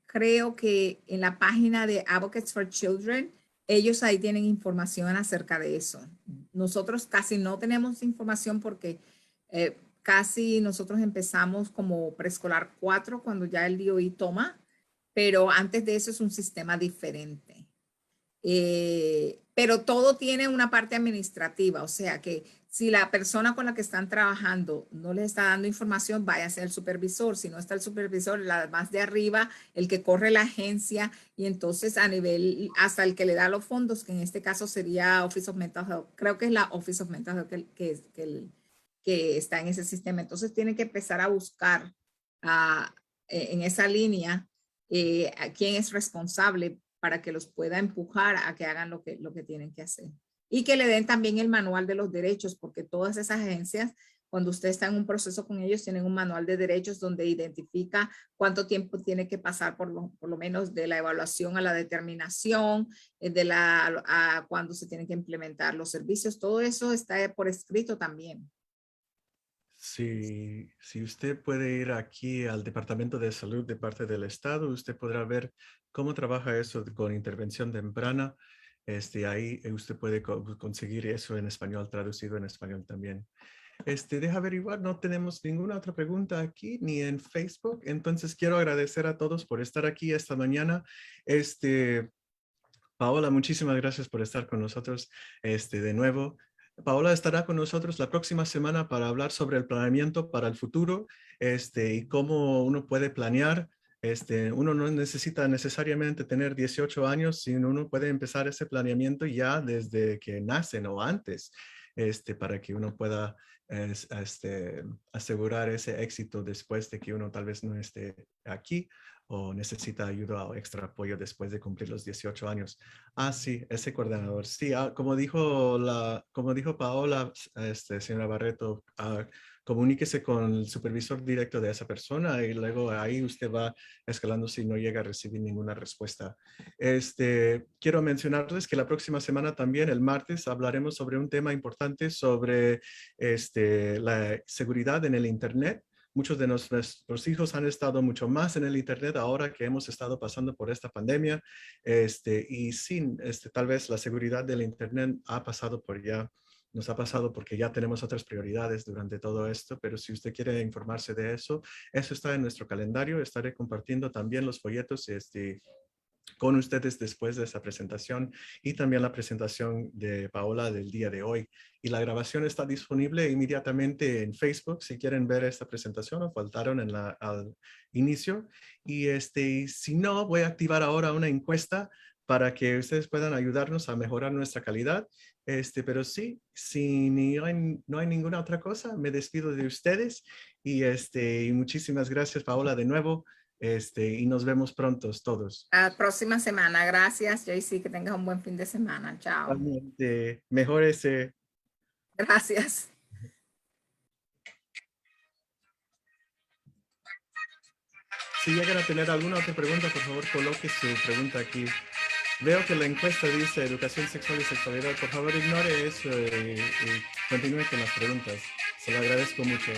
creo que en la página de Advocates for Children, ellos ahí tienen información acerca de eso. Nosotros casi no tenemos información porque casi nosotros empezamos como preescolar 4 cuando ya el DOE toma, pero antes de eso es un sistema diferente. Pero todo tiene una parte administrativa, o sea que si la persona con la que están trabajando no les está dando información, vaya a ser el supervisor. Si no está el supervisor, la más de arriba, el que corre la agencia y entonces a nivel, hasta el que le da los fondos, que en este caso sería Office of Mental Health. Creo que es la Office of Mental Health que está en ese sistema. Entonces tienen que empezar a buscar en esa línea a quién es responsable para que los pueda empujar a que hagan lo que tienen que hacer. Y que le den también el manual de los derechos, porque todas esas agencias, cuando usted está en un proceso con ellos, tienen un manual de derechos donde identifica cuánto tiempo tiene que pasar por lo menos de la evaluación a la determinación, a cuándo se tienen que implementar los servicios. Todo eso está por escrito también. Si usted puede ir aquí al Departamento de Salud de parte del Estado, usted podrá ver cómo trabaja eso con intervención temprana. Ahí usted puede conseguir eso en español, traducido en español también. Deja averiguar, no tenemos ninguna otra pregunta aquí ni en Facebook. Entonces quiero agradecer a todos por estar aquí esta mañana. Paola, muchísimas gracias por estar con nosotros de nuevo. Paola estará con nosotros la próxima semana para hablar sobre el planeamiento para el futuro y cómo uno puede planear. Uno no necesita necesariamente tener 18 años, sino uno puede empezar ese planeamiento ya desde que nacen o antes, para que uno pueda asegurar ese éxito después de que uno tal vez no esté aquí o necesita ayuda o extra apoyo después de cumplir los 18 años. Ah, sí, ese coordinador. Sí, como dijo Paola, señora Barreto, comuníquese con el supervisor directo de esa persona y luego ahí usted va escalando si no llega a recibir ninguna respuesta. Quiero mencionarles que la próxima semana también, el martes, hablaremos sobre un tema importante sobre la seguridad en el Internet. Muchos de nuestros hijos han estado mucho más en el Internet ahora que hemos estado pasando por esta pandemia. Y sin, tal vez la seguridad del Internet nos ha pasado porque ya tenemos otras prioridades durante todo esto, pero si usted quiere informarse de eso, eso está en nuestro calendario. Estaré compartiendo también los folletos con ustedes después de esa presentación y también la presentación de Paola del día de hoy. Y la grabación está disponible inmediatamente en Facebook si quieren ver esta presentación o faltaron al inicio. Y si no, voy a activar ahora una encuesta para que ustedes puedan ayudarnos a mejorar nuestra calidad. Pero sí, si no hay ninguna otra cosa, me despido de ustedes y muchísimas gracias, Paola, de nuevo. Y nos vemos prontos todos. La próxima semana. Gracias, JC. Que tengas un buen fin de semana. Chao. Mejor ese. Gracias. Si llegan a tener alguna otra pregunta, por favor, coloque su pregunta aquí. Veo que la encuesta dice educación sexual y sexualidad. Por favor, ignore eso y continúe con las preguntas. Se lo agradezco mucho.